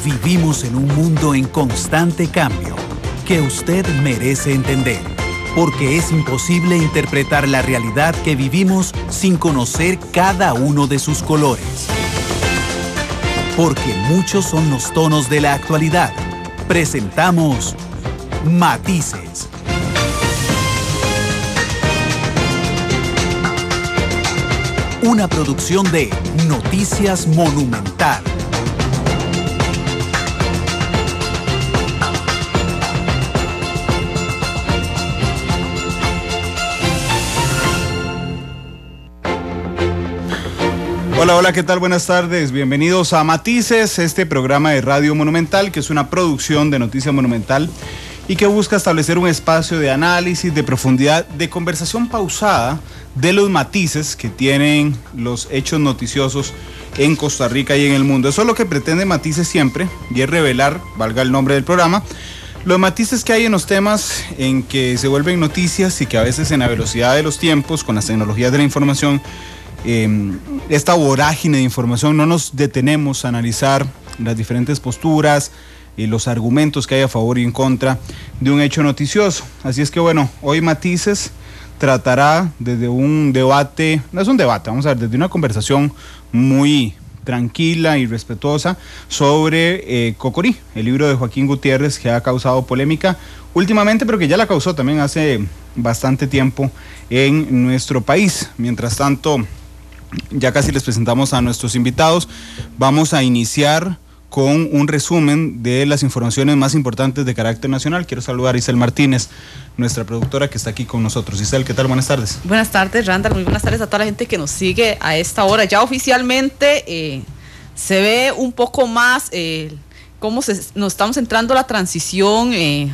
Vivimos en un mundo en constante cambio que usted merece entender, porque es imposible interpretar la realidad que vivimos sin conocer cada uno de sus colores. Porque muchos son los tonos de la actualidad. Presentamos Matices. Una producción de Noticias Monumental. Hola, ¿qué tal? Buenas tardes. Bienvenidos a Matices, este programa de Radio Monumental, que es una producción de Noticias Monumental y que busca establecer un espacio de análisis, de profundidad, de conversación pausada de los matices que tienen los hechos noticiosos en Costa Rica y en el mundo. Eso es lo que pretende Matices siempre, y es revelar, valga el nombre del programa, los matices que hay en los temas en que se vuelven noticias y que a veces en la velocidad de los tiempos, con las tecnologías de la información, esta vorágine de información, no nos detenemos a analizar las diferentes posturas y los argumentos que hay a favor y en contra de un hecho noticioso. Así es que bueno, hoy Matices tratará desde un debate, no es un debate, vamos a ver, desde una conversación muy tranquila y respetuosa sobre Cocorí, el libro de Joaquín Gutiérrez, que ha causado polémica últimamente, pero que ya la causó también hace bastante tiempo en nuestro país. Mientras tanto, ya casi les presentamos a nuestros invitados. Vamos a iniciar con un resumen de las informaciones más importantes de carácter nacional. Quiero saludar a Isel Martínez, nuestra productora, que está aquí con nosotros. Isel, ¿qué tal? Buenas tardes. Buenas tardes, Randall. Muy buenas tardes a toda la gente que nos sigue a esta hora. Ya oficialmente se ve un poco más cómo nos estamos entrando a la transición,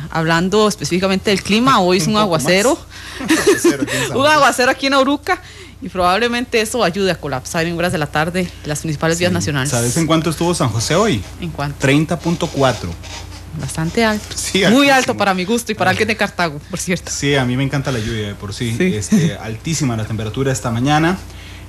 hablando específicamente del clima. Hoy es un aguacero. Un aguacero aquí en Oruca. Y probablemente eso ayude a colapsar en horas de la tarde las principales vías nacionales. ¿Sabes en cuánto estuvo San José hoy? ¿En cuánto? 30.4. Bastante alto. Sí, muy altísimo. Alto para mi gusto y para alguien de Cartago, por cierto. Sí, a mí me encanta la lluvia de por sí. Altísima la temperatura esta mañana.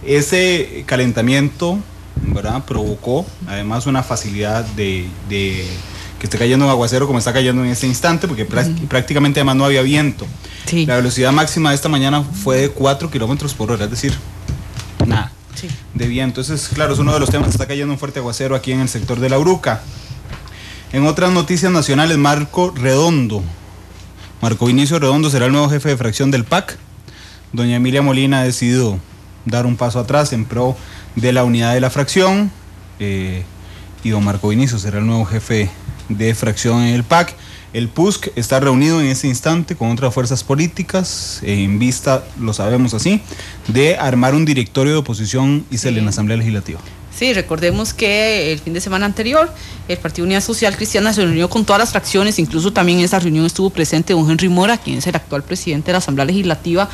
Ese calentamiento, ¿verdad?, provocó además una facilidad de que esté cayendo un aguacero como está cayendo en este instante, porque prácticamente además no había viento. Sí. La velocidad máxima de esta mañana fue de 4 kilómetros por hora, es decir, nada de viento. Entonces, claro, es uno de los temas. Está cayendo un fuerte aguacero aquí en el sector de La Uruca. En otras noticias nacionales, Marco Vinicio Redondo será el nuevo jefe de fracción del PAC. Doña Emilia Molina ha decidido dar un paso atrás en pro de la unidad de la fracción, y don Marco Vinicio será el nuevo jefe de fracción en el PAC. El PUSC está reunido en este instante con otras fuerzas políticas en vista, lo sabemos así, de armar un directorio de oposición en la Asamblea Legislativa. Sí, recordemos que el fin de semana anterior el Partido Unidad Social Cristiana se reunió con todas las fracciones, incluso también en esa reunión estuvo presente don Henry Mora, quien es el actual presidente de la Asamblea Legislativa,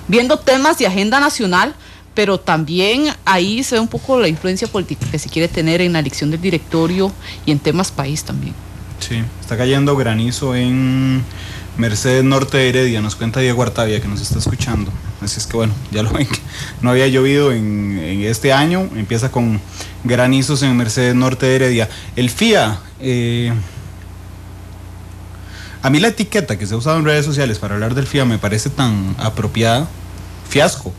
viendo temas de agenda nacional, pero también ahí se ve un poco la influencia política que se quiere tener en la elección del directorio y en temas país también. Sí, está cayendo granizo en Mercedes Norte de Heredia, nos cuenta Diego Artavia, que nos está escuchando. Así es que bueno, ya lo ven, que no había llovido en este año, empieza con granizos en Mercedes Norte de Heredia. El FIA, a mí la etiqueta que se ha usado en redes sociales para hablar del FIA me parece tan apropiada. Fiasco.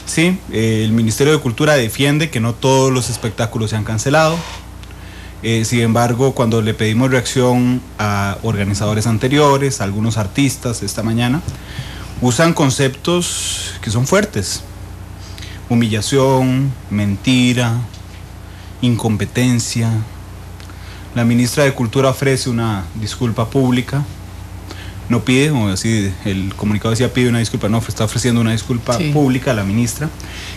Sí, el Ministerio de Cultura defiende que no todos los espectáculos se han cancelado. Sin embargo, cuando le pedimos reacción a organizadores anteriores, a algunos artistas esta mañana, usan conceptos que son fuertes: humillación, mentira, incompetencia. La ministra de Cultura ofrece una disculpa pública. No pide, o así el comunicado decía pide una disculpa, no, está ofreciendo una disculpa pública a la ministra.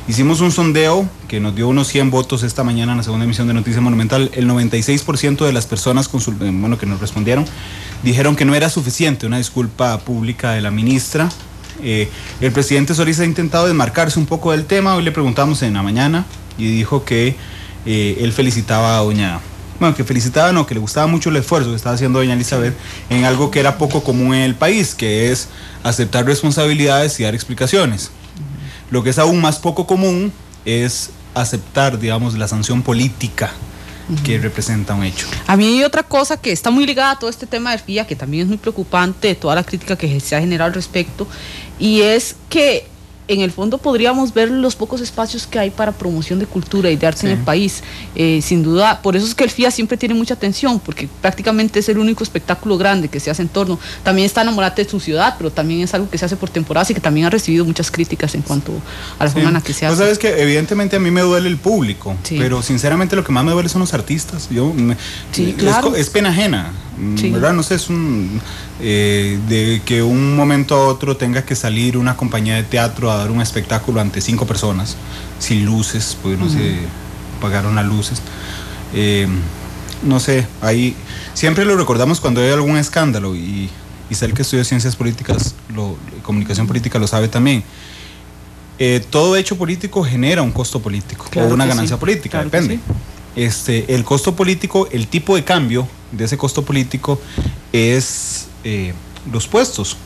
Hicimos un sondeo que nos dio unos 100 votos esta mañana en la segunda emisión de Noticias Monumental. El 96% de las personas que nos respondieron dijeron que no era suficiente una disculpa pública de la ministra. El presidente Solís ha intentado desmarcarse un poco del tema. Hoy le preguntamos en la mañana y dijo que él felicitaba a que le gustaba mucho el esfuerzo que estaba haciendo doña Elizabeth en algo que era poco común en el país, que es aceptar responsabilidades y dar explicaciones. Lo que es aún más poco común es aceptar, digamos, la sanción política que representa un hecho. A mí hay otra cosa que está muy ligada a todo este tema del FIA, que también es muy preocupante, toda la crítica que se ha generado al respecto, y es que en el fondo podríamos ver los pocos espacios que hay para promoción de cultura y de arte en el país. Sin duda, por eso es que el FIA siempre tiene mucha atención, porque prácticamente es el único espectáculo grande que se hace en torno. También está Enamorate de su ciudad, pero también es algo que se hace por temporadas y que también ha recibido muchas críticas en cuanto a la forma en la que se hace. Pues sabes que evidentemente a mí me duele el público, pero sinceramente lo que más me duele son los artistas. Claro. Es pena ajena, ¿verdad? No sé, es de que un momento a otro tenga que salir una compañía de teatro a dar un espectáculo ante 5 personas, sin luces, pues no se pagaron las luces. No sé, ahí siempre lo recordamos cuando hay algún escándalo, y el que estudia ciencias políticas, comunicación política, lo sabe también. Todo hecho político genera un costo político, claro, o una ganancia política, claro, depende. El costo político, el tipo de cambio de ese costo político es los puestos.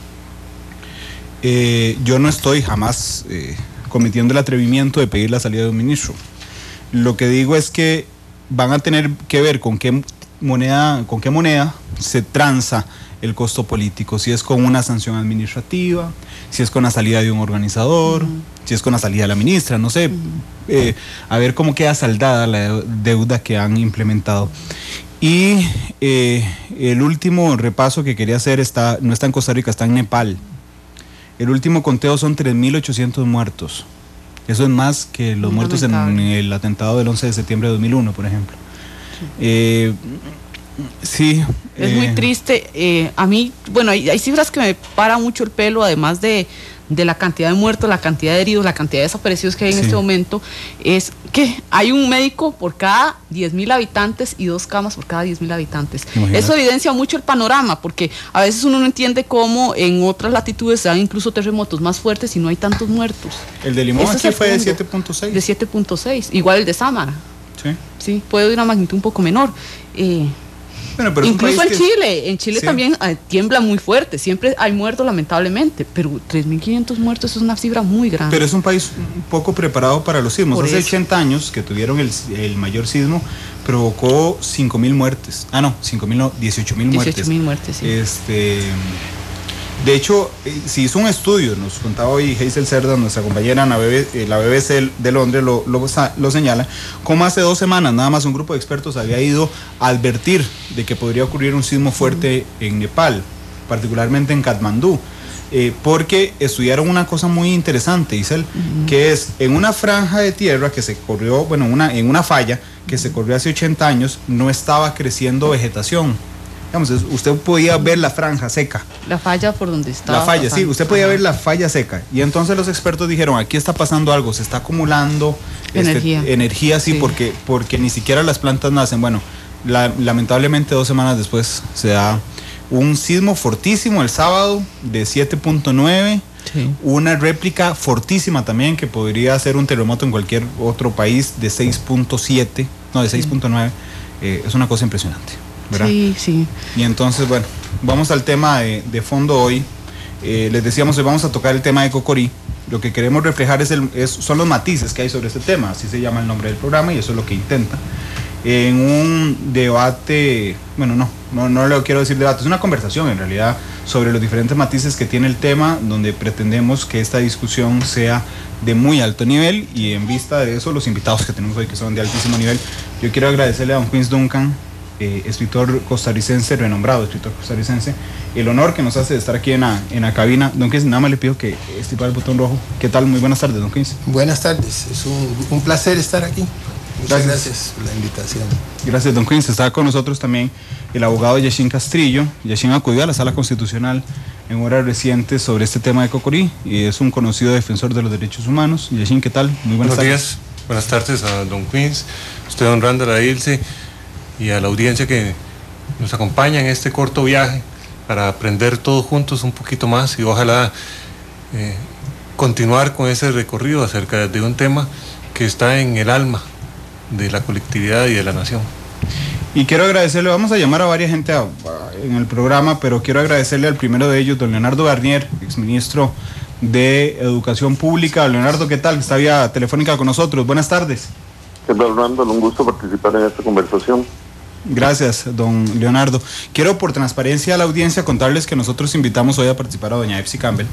Yo no estoy jamás cometiendo el atrevimiento de pedir la salida de un ministro. Lo que digo es que van a tener que ver con qué moneda se transa el costo político, si es con una sanción administrativa, si es con la salida de un organizador, si es con la salida de la ministra, no sé, a ver cómo queda saldada la deuda que han implementado. Y el último repaso que quería hacer no está en Costa Rica, está en Nepal. El último conteo son 3.800 muertos. Eso es más que los muertos en el atentado del 11 de septiembre de 2001, por ejemplo. Sí. Es muy triste. A mí, bueno, hay cifras que me paran mucho el pelo, además de la cantidad de muertos, la cantidad de heridos, la cantidad de desaparecidos que hay en este momento. Es que hay un médico por cada 10.000 habitantes y 2 camas por cada 10.000 habitantes. Imagínate. Eso evidencia mucho el panorama, porque a veces uno no entiende cómo en otras latitudes se dan incluso terremotos más fuertes y no hay tantos muertos. El de Limón aquí fue de 7.6. De 7.6, igual el de Sámara. Sí, puede ir a una magnitud un poco menor. Bueno, pero incluso en Chile también tiembla muy fuerte, siempre hay muertos lamentablemente, pero 3.500 muertos es una cifra muy grande. Pero es un país poco preparado para los sismos. Hace 80 años que tuvieron el mayor sismo, provocó 5.000 muertes. 5.000 no, 18.000 muertes. 18.000 muertes, sí. De hecho, se hizo un estudio, nos contaba hoy Hazel Cerda, nuestra compañera en la BBC de Londres, lo señala, como hace 2 semanas nada más un grupo de expertos había ido a advertir de que podría ocurrir un sismo fuerte en Nepal, particularmente en Katmandú, porque estudiaron una cosa muy interesante, Isel, que es en una franja de tierra que se corrió, en una falla que se corrió hace 80 años, no estaba creciendo vegetación. Usted podía ver la franja seca. La falla por donde estaba. La falla, sí, usted podía ver la falla seca. Y entonces los expertos dijeron, aquí está pasando algo, se está acumulando energía, sí, porque ni siquiera las plantas nacen. Bueno, lamentablemente 2 semanas después se da un sismo fortísimo el sábado de 7.9, una réplica fortísima también que podría ser un terremoto en cualquier otro país de 6.7, no, de 6.9. Es una cosa impresionante, ¿verdad? Sí. Y entonces, bueno, vamos al tema de fondo hoy. Les decíamos, hoy vamos a tocar el tema de Cocorí. Lo que queremos reflejar son los matices que hay sobre este tema, así se llama el nombre del programa y eso es lo que intenta. En un debate, bueno, no le quiero decir debate, es una conversación en realidad sobre los diferentes matices que tiene el tema, donde pretendemos que esta discusión sea de muy alto nivel, y en vista de eso, los invitados que tenemos hoy que son de altísimo nivel, yo quiero agradecerle a don Quince Duncan, escritor costarricense, renombrado escritor costarricense, el honor que nos hace de estar aquí en la cabina. Don Quince, nada más le pido que estipar el botón rojo. ¿Qué tal? Muy buenas tardes, don Quince. Buenas tardes, es un placer estar aquí. Muchas gracias por la invitación. Gracias, don Quince. Está con nosotros también el abogado Yashin Castrillo. Yashin acudió a la Sala Constitucional en horas recientes sobre este tema de Cocorí y es un conocido defensor de los derechos humanos. Yashin, ¿qué tal? Muy buenas tardes. Días. Buenas tardes a don Quince, usted honrando a la Ilse y a la audiencia que nos acompaña en este corto viaje para aprender todos juntos un poquito más y ojalá continuar con ese recorrido acerca de un tema que está en el alma de la colectividad y de la nación. Y quiero agradecerle, vamos a llamar a varias gente en el programa, pero quiero agradecerle al primero de ellos, don Leonardo Garnier, exministro de Educación Pública. Leonardo, ¿qué tal? Está vía telefónica con nosotros. Buenas tardes. ¿Qué tal, Randall? Un gusto participar en esta conversación. Gracias, don Leonardo. Quiero, por transparencia a la audiencia, contarles que nosotros invitamos hoy a participar a doña Epsi Campbell.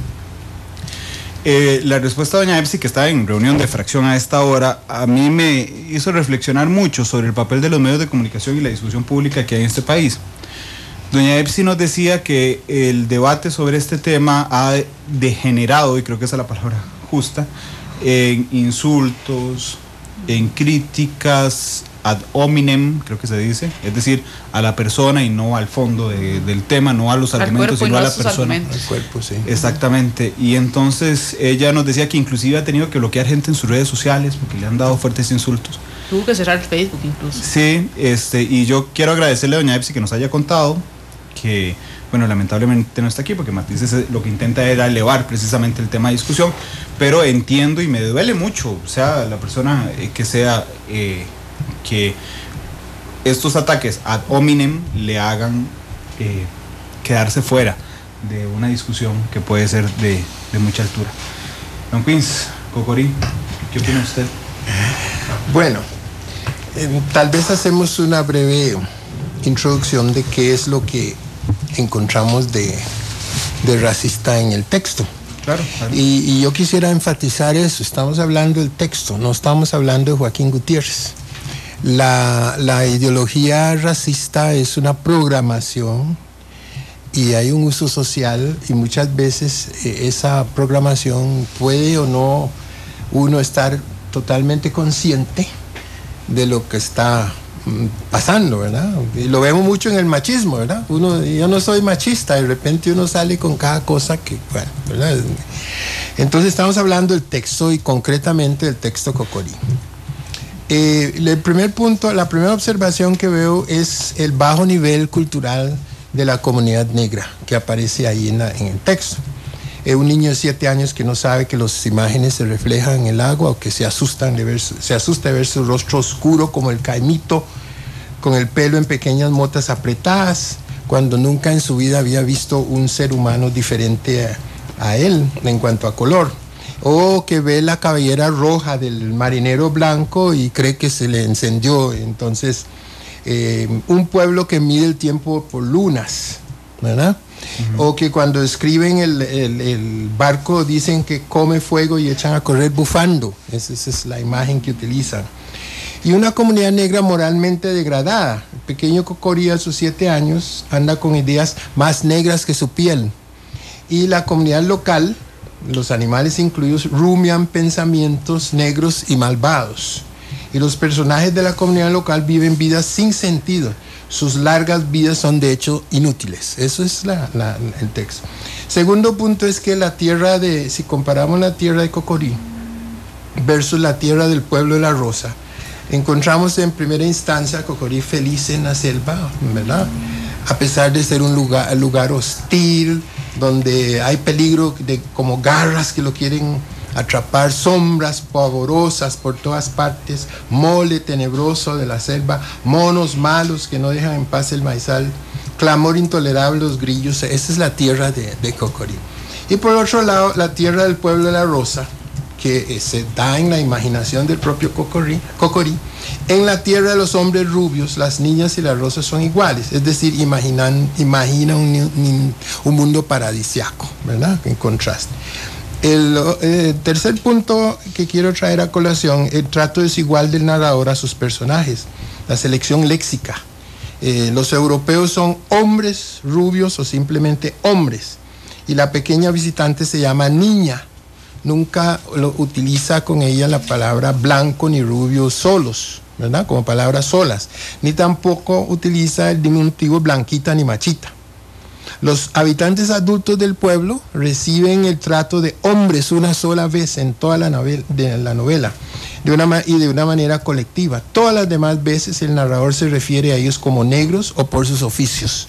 La respuesta de doña Epsi, que está en reunión de fracción a esta hora, a mí me hizo reflexionar mucho sobre el papel de los medios de comunicación y la discusión pública que hay en este país. Doña Epsi nos decía que el debate sobre este tema ha degenerado, y creo que esa es la palabra justa, en insultos, en críticas ad hominem, creo que se dice, es decir, a la persona y no al fondo del tema, no a los argumentos, sino a la persona. Al cuerpo, sí. Exactamente. Y entonces ella nos decía que inclusive ha tenido que bloquear gente en sus redes sociales porque le han dado fuertes insultos. Tuvo que cerrar Facebook incluso. Sí, y yo quiero agradecerle a doña Epsi que nos haya contado que, bueno, lamentablemente no está aquí porque Matices lo que intenta era elevar precisamente el tema de discusión, pero entiendo y me duele mucho, o sea, la persona que sea, que estos ataques ad hominem le hagan quedarse fuera de una discusión que puede ser de mucha altura. Don Queens, Cocorí, ¿qué opina usted? Bueno, tal vez hacemos una breve introducción de qué es lo que encontramos de racista en el texto. Claro, claro. Y yo quisiera enfatizar eso. Estamos hablando del texto, no estamos hablando de Joaquín Gutiérrez. La ideología racista es una programación y hay un uso social, y muchas veces esa programación puede o no uno estar totalmente consciente de lo que está pasando, ¿verdad? Y lo vemos mucho en el machismo, ¿verdad? Yo no soy machista, de repente uno sale con cada cosa que, bueno, ¿verdad? Entonces estamos hablando del texto y concretamente del texto Cocorí. El primer punto, la primera observación que veo es el bajo nivel cultural de la comunidad negra que aparece ahí en el texto. Un niño de 7 años que no sabe que las imágenes se reflejan en el agua, o que se asusta de ver su rostro oscuro como el caimito, con el pelo en pequeñas motas apretadas, cuando nunca en su vida había visto un ser humano diferente a él en cuanto a color. O que ve la cabellera roja del marinero blanco y cree que se le encendió. Entonces, un pueblo que mide el tiempo por lunas, ¿verdad? Uh-huh. O que cuando escriben el barco dicen que come fuego y echan a correr bufando. Esa es la imagen que utilizan. Y una comunidad negra moralmente degradada. El pequeño Cocorí a sus 7 años anda con ideas más negras que su piel. Y la comunidad local, los animales incluidos, rumian pensamientos negros y malvados. Y los personajes de la comunidad local viven vidas sin sentido. Sus largas vidas son de hecho inútiles. Eso es el texto. Segundo punto es que si comparamos la tierra de Cocorí versus la tierra del pueblo de La Rosa, encontramos en primera instancia a Cocorí feliz en la selva, ¿verdad? A pesar de ser un lugar hostil, donde hay peligro como garras que lo quieren atrapar, sombras pavorosas por todas partes, mole tenebroso de la selva, monos malos que no dejan en paz el maizal, clamor intolerable los grillos. Esa es la tierra de Cocorí. Y por otro lado, la tierra del pueblo de La Rosa, que se da en la imaginación del propio Cocorí. En la tierra de los hombres rubios, las niñas y las rosas son iguales, es decir, imagina un mundo paradisiaco, ¿verdad? En contraste. El tercer punto que quiero traer a colación, el trato desigual del narrador a sus personajes, la selección léxica. Los europeos son hombres rubios o simplemente hombres, y la pequeña visitante se llama niña. Nunca utiliza con ella la palabra blanco ni rubio solos, ¿verdad? Como palabras solas, ni tampoco utiliza el diminutivo blanquita ni machita. Los habitantes adultos del pueblo reciben el trato de hombres una sola vez en toda la novela, de una manera colectiva. Todas las demás veces el narrador se refiere a ellos como negros o por sus oficios.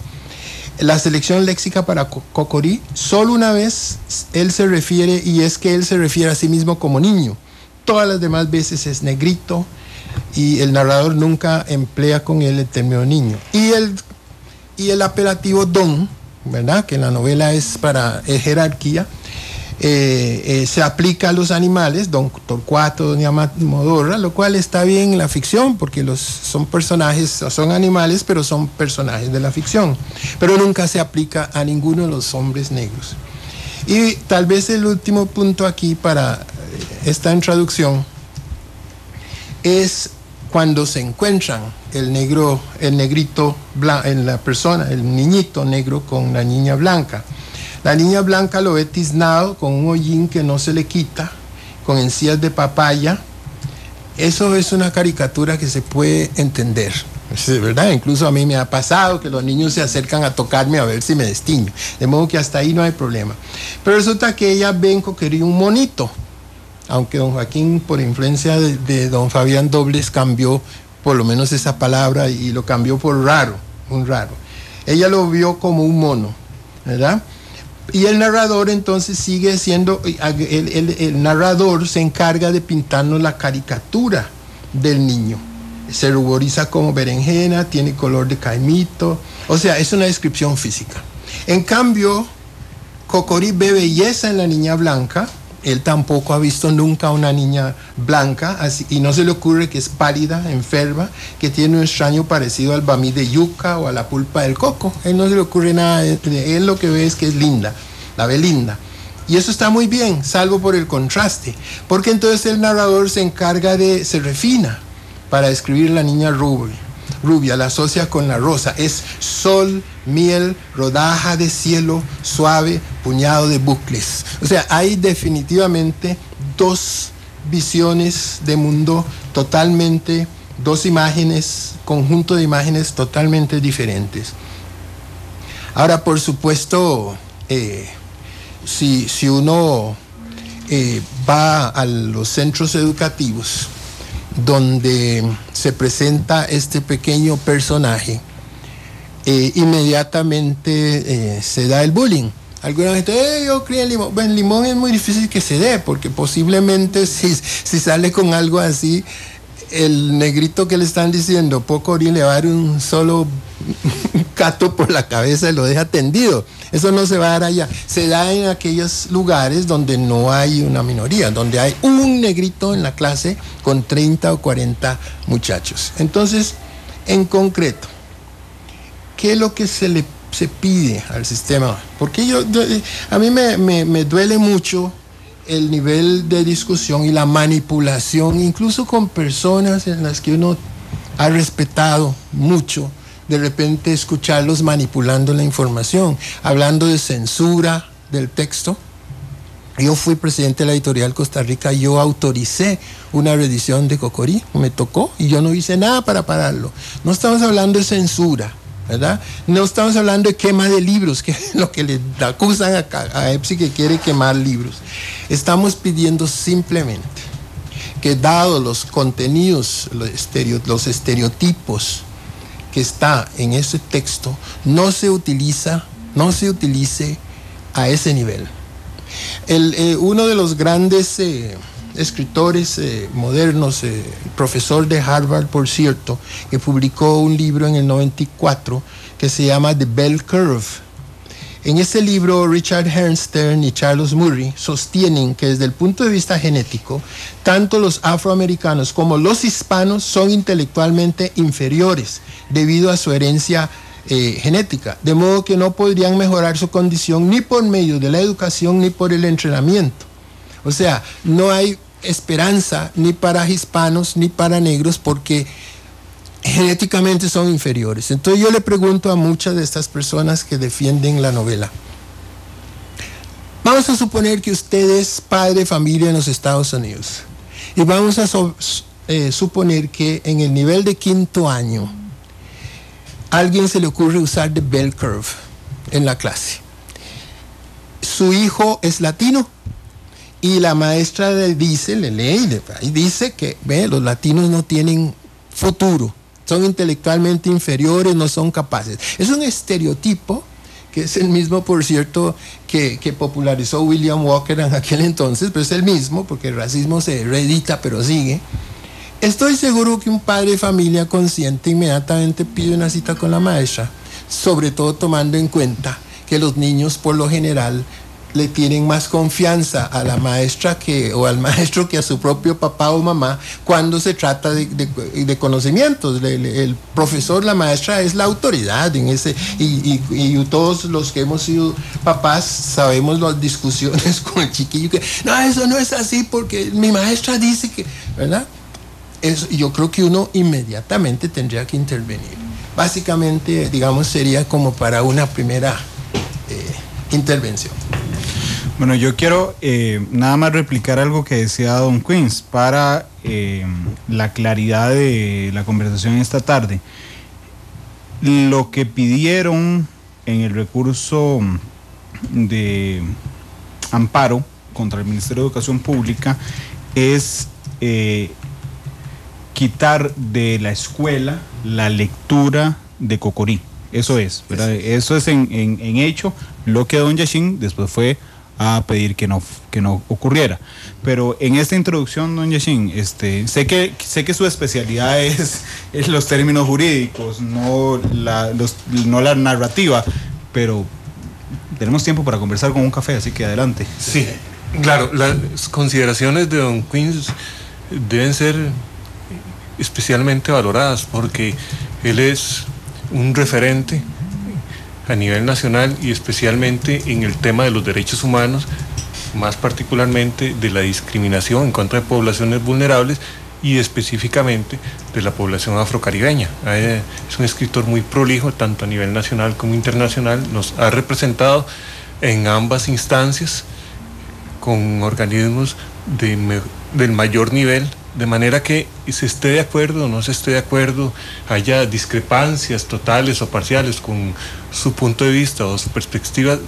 La selección léxica para Cocorí, solo una vez él se refiere, y es que él se refiere a sí mismo como niño. Todas las demás veces es negrito, y el narrador nunca emplea con él el término niño. Y el apelativo don, ¿verdad? Que en la novela es para jerarquía. se aplica a los animales, don Torcuato, doña Modorra, lo cual está bien en la ficción, porque son personajes, son animales, pero son personajes de la ficción. Pero nunca se aplica a ninguno de los hombres negros. Y tal vez el último punto aquí para esta introducción es cuando se encuentran el negrito, en la persona, el niñito negro con la niña blanca. La niña blanca lo ve tiznado con un hollín que no se le quita, con encías de papaya. Eso es una caricatura que se puede entender, ¿verdad? Incluso a mí me ha pasado que los niños se acercan a tocarme a ver si me destiño. De modo que hasta ahí no hay problema. Pero resulta que ella ve en Coquerí un monito, aunque don Joaquín, por influencia de don Fabián Dobles, cambió por lo menos esa palabra y lo cambió por raro, un raro. Ella lo vio como un mono, ¿verdad? Y el narrador entonces sigue siendo, el narrador se encarga de pintarnos la caricatura del niño. Se ruboriza como berenjena, tiene color de caimito, o sea, es una descripción física. En cambio, Cocorí ve belleza en la niña blanca. Él tampoco ha visto nunca una niña blanca, y no se le ocurre que es pálida, enferma, que tiene un extraño parecido al bamí de yuca o a la pulpa del coco. Él no se le ocurre nada, él lo que ve es que es linda, la ve linda. Y eso está muy bien, salvo por el contraste, porque entonces el narrador se refina para describir la niña rubia, la asocia con la rosa, es sol, miel, rodaja de cielo, suave, puñado de bucles. O sea, hay definitivamente dos visiones de mundo totalmente, dos imágenes, conjunto de imágenes totalmente diferentes. Ahora, por supuesto, si uno va a los centros educativos donde se presenta este pequeño personaje, inmediatamente se da el bullying. Alguna gente, yo crié en Limón. Bueno, en Limón es muy difícil que se dé, porque posiblemente si sale con algo así, el negrito que le están diciendo, Pocorí, le va a dar un solo cato por la cabeza y lo deja tendido. Eso no se va a dar allá. Se da en aquellos lugares donde no hay una minoría, donde hay un negrito en la clase con 30 o 40 muchachos. Entonces, en concreto, ¿qué es lo que se pide al sistema? Porque a mí me duele mucho el nivel de discusión y la manipulación, incluso con personas en las que uno ha respetado mucho, de repente escucharlos manipulando la información, hablando de censura del texto. Yo fui presidente de la editorial Costa Rica, yo autoricé una reedición de Cocorí, me tocó, y yo no hice nada para pararlo. No estamos hablando de censura, ¿verdad? No estamos hablando de quema de libros, que es lo que le acusan a EPSI, que quiere quemar libros. Estamos pidiendo simplemente que, dado los contenidos, los estereotipos que está en ese texto, no se utilice a ese nivel. Uno de los grandes escritores modernos, profesor de Harvard, por cierto, que publicó un libro en el 94 que se llama The Bell Curve. En ese libro, Richard Herrnstern y Charles Murray sostienen que desde el punto de vista genético, tanto los afroamericanos como los hispanos son intelectualmente inferiores debido a su herencia genética, de modo que no podrían mejorar su condición ni por medio de la educación ni por el entrenamiento. O sea, no hay esperanza ni para hispanos ni para negros porque genéticamente son inferiores. Entonces yo le pregunto a muchas de estas personas que defienden la novela, vamos a suponer que usted es padre de familia en los Estados Unidos y vamos a suponer que en el nivel de 5º año a alguien se le ocurre usar The Bell Curve en la clase. Su hijo es latino y la maestra le lee y dice que los latinos no tienen futuro, son intelectualmente inferiores, no son capaces. Es un estereotipo que es el mismo, por cierto, que popularizó William Walker en aquel entonces, pero es el mismo porque el racismo se reedita pero sigue. Estoy seguro que un padre de familia consciente inmediatamente pide una cita con la maestra, sobre todo tomando en cuenta que los niños por lo general le tienen más confianza a la maestra o al maestro que a su propio papá o mamá cuando se trata de conocimientos. El profesor, la maestra es la autoridad en ese, y todos los que hemos sido papás sabemos las discusiones con el chiquillo que no, eso no es así porque mi maestra dice que, ¿verdad? Yo creo que uno inmediatamente tendría que intervenir. Básicamente, digamos, sería como para una primera intervención. Bueno, yo quiero nada más replicar algo que decía Don Queens para la claridad de la conversación esta tarde. Lo que pidieron en el recurso de amparo contra el Ministerio de Educación Pública es quitar de la escuela la lectura de Cocorí. Eso es, ¿verdad? Eso es en hecho lo que don Yashin después fue a pedir que no ocurriera. Pero en esta introducción, don Yashin, sé que su especialidad es los términos jurídicos, no la narrativa, pero tenemos tiempo para conversar con un café, así que adelante. Sí, claro, las consideraciones de don Queens deben ser especialmente valoradas porque él es un referente a nivel nacional y especialmente en el tema de los derechos humanos, más particularmente de la discriminación en contra de poblaciones vulnerables y específicamente de la población afrocaribeña. Es un escritor muy prolijo, tanto a nivel nacional como internacional, nos ha representado en ambas instancias con organismos del mayor nivel, de manera que se esté de acuerdo o no se esté de acuerdo, haya discrepancias totales o parciales con su punto de vista o su perspectiva,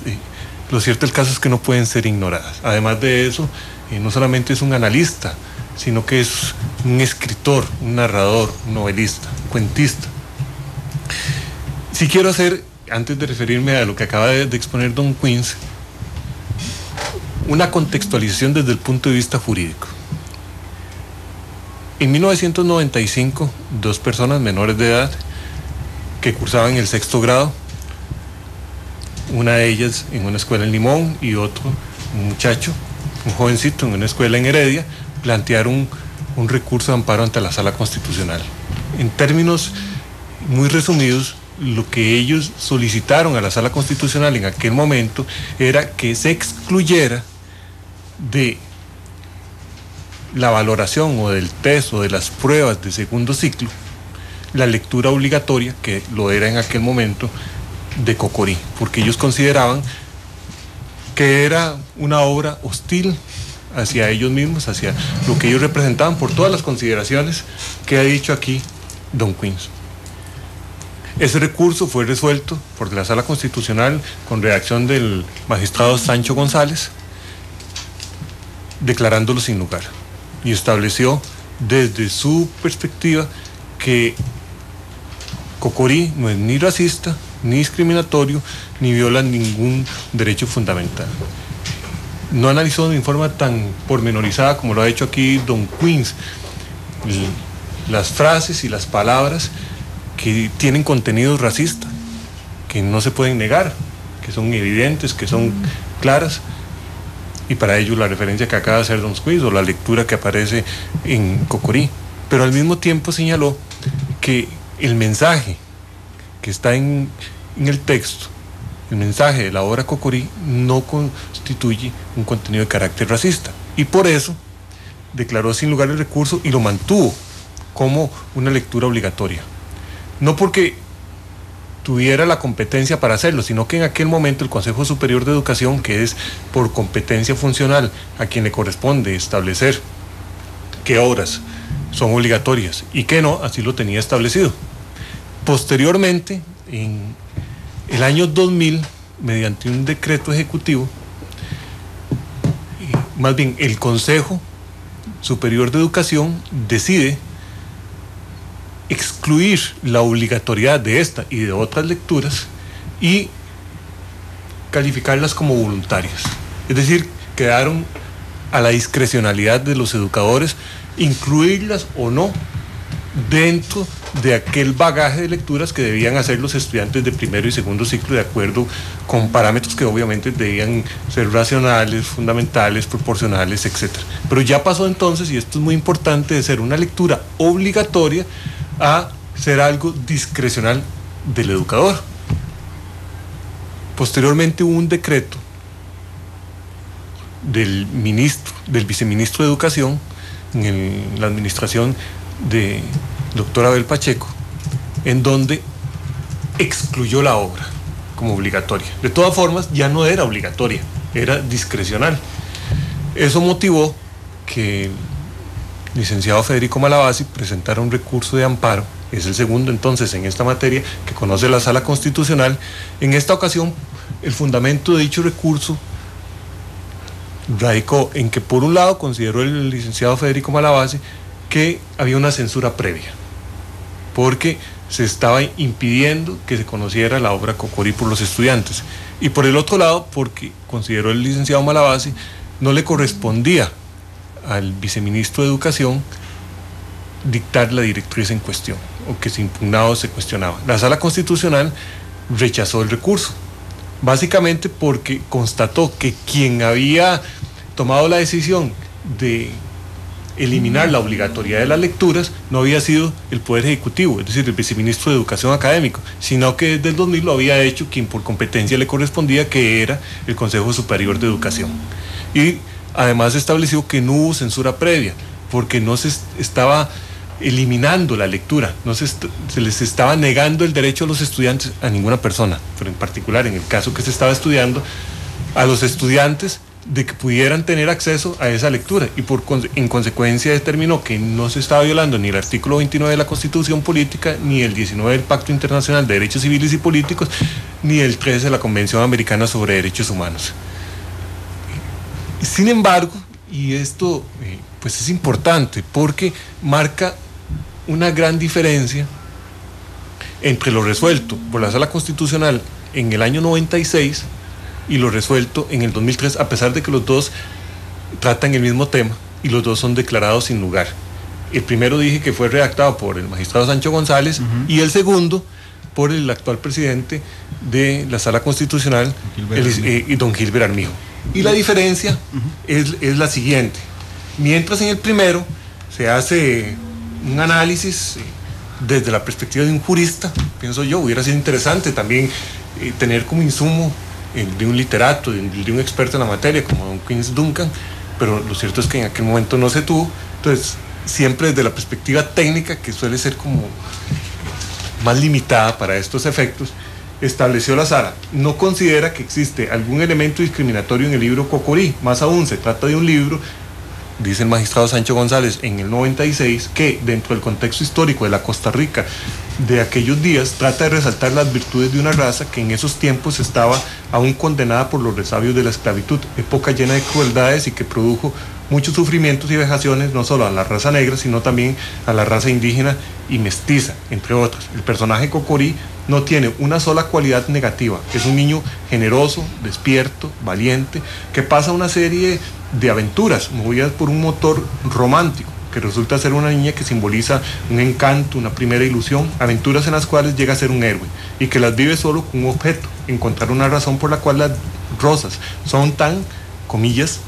lo cierto del caso es que no pueden ser ignoradas. Además de eso, no solamente es un analista, sino que es un escritor, un narrador, un novelista, un cuentista. Sí quiero hacer, antes de referirme a lo que acaba de exponer don Queens, una contextualización desde el punto de vista jurídico. En 1995, dos personas menores de edad que cursaban el 6º grado, una de ellas en una escuela en Limón y otro, un muchacho, un jovencito en una escuela en Heredia, plantearon un recurso de amparo ante la Sala Constitucional. En términos muy resumidos, lo que ellos solicitaron a la Sala Constitucional en aquel momento era que se excluyera de la valoración o del test o de las pruebas de segundo ciclo la lectura obligatoria, que lo era en aquel momento, de Cocorí, porque ellos consideraban que era una obra hostil hacia ellos mismos, hacia lo que ellos representaban, por todas las consideraciones que ha dicho aquí don Queens. Ese recurso fue resuelto por la Sala Constitucional con redacción del magistrado Sancho González, declarándolo sin lugar, y estableció desde su perspectiva que Cocorí no es ni racista, ni discriminatorio, ni viola ningún derecho fundamental. No analizó de forma tan pormenorizada como lo ha hecho aquí don Queens las frases y las palabras que tienen contenido racista, que no se pueden negar, que son evidentes, que son claras, y para ello la referencia que acaba de hacer don Queens o la lectura que aparece en Cocorí. Pero al mismo tiempo señaló que el mensaje que está en el texto, el mensaje de la obra Cocorí, no constituye un contenido de carácter racista, y por eso declaró sin lugar el recurso y lo mantuvo como una lectura obligatoria. No porque tuviera la competencia para hacerlo, sino que en aquel momento el Consejo Superior de Educación, que es por competencia funcional a quien le corresponde establecer qué obras son obligatorias y qué no, así lo tenía establecido. Posteriormente, en el año 2000, mediante un decreto ejecutivo, más bien el Consejo Superior de Educación decide excluir la obligatoriedad de esta y de otras lecturas y calificarlas como voluntarias. Es decir, quedaron a la discrecionalidad de los educadores incluirlas o no dentro de aquel bagaje de lecturas que debían hacer los estudiantes de primero y segundo ciclo, de acuerdo con parámetros que obviamente debían ser racionales, fundamentales, proporcionales, etc. Pero ya pasó entonces, y esto es muy importante, de ser una lectura obligatoria a ser algo discrecional del educador. Posteriormente hubo un decreto del viceministro de Educación en la administración de doctor Abel Pacheco, en donde excluyó la obra como obligatoria. De todas formas, ya no era obligatoria, era discrecional. Eso motivó que el licenciado Federico Malavasi presentara un recurso de amparo. Es el segundo entonces en esta materia que conoce la Sala Constitucional. En esta ocasión, el fundamento de dicho recurso radicó en que, por un lado, consideró el licenciado Federico Malavasi que había una censura previa, porque se estaba impidiendo que se conociera la obra Cocorí por los estudiantes, y por el otro lado, porque consideró el licenciado Malavasi no le correspondía al viceministro de Educación dictar la directriz en cuestión, o que se impugnaba o se cuestionaba. La Sala Constitucional rechazó el recurso, básicamente porque constató que quien había tomado la decisión de eliminar la obligatoriedad de las lecturas no había sido el Poder Ejecutivo, es decir, el viceministro de Educación Académico, sino que desde el 2000 lo había hecho quien por competencia le correspondía, que era el Consejo Superior de Educación. Y además estableció que no hubo censura previa, porque no se estaba eliminando la lectura, se les estaba negando el derecho a los estudiantes, a ninguna persona, pero en particular en el caso que se estaba estudiando, a los estudiantes, de que pudieran tener acceso a esa lectura, y en consecuencia determinó que no se estaba violando ni el artículo 29 de la Constitución Política, ni el 19 del Pacto Internacional de Derechos Civiles y Políticos, ni el 13 de la Convención Americana sobre Derechos Humanos. Sin embargo, y esto pues es importante porque marca una gran diferencia entre lo resuelto por la Sala Constitucional en el año 96 y lo resuelto en el 2003, a pesar de que los dos tratan el mismo tema y los dos son declarados sin lugar. El primero dije que fue redactado por el magistrado Sancho González, y el segundo por el actual presidente de la Sala Constitucional, don Gilbert Armijo. Y la diferencia es la siguiente. Mientras en el primero se hace un análisis desde la perspectiva de un jurista, pienso yo, hubiera sido interesante también tener como insumo de un literato, de un experto en la materia, como don Quincy Duncan, pero lo cierto es que en aquel momento no se tuvo. Entonces, siempre desde la perspectiva técnica, que suele ser como más limitada para estos efectos, estableció la Sala: no considera que existe algún elemento discriminatorio en el libro Cocorí. Más aún, se trata de un libro, dice el magistrado Sancho González en el 96, que dentro del contexto histórico de la Costa Rica de aquellos días trata de resaltar las virtudes de una raza que en esos tiempos estaba aún condenada por los resabios de la esclavitud, época llena de crueldades y que produjo muchos sufrimientos y vejaciones no solo a la raza negra, sino también a la raza indígena y mestiza, entre otras. El personaje Cocorí no tiene una sola cualidad negativa, es un niño generoso, despierto, valiente, que pasa una serie de aventuras movidas por un motor romántico, que resulta ser una niña que simboliza un encanto, una primera ilusión, aventuras en las cuales llega a ser un héroe y que las vive solo con un objeto: encontrar una razón por la cual las rosas son tan, comillas,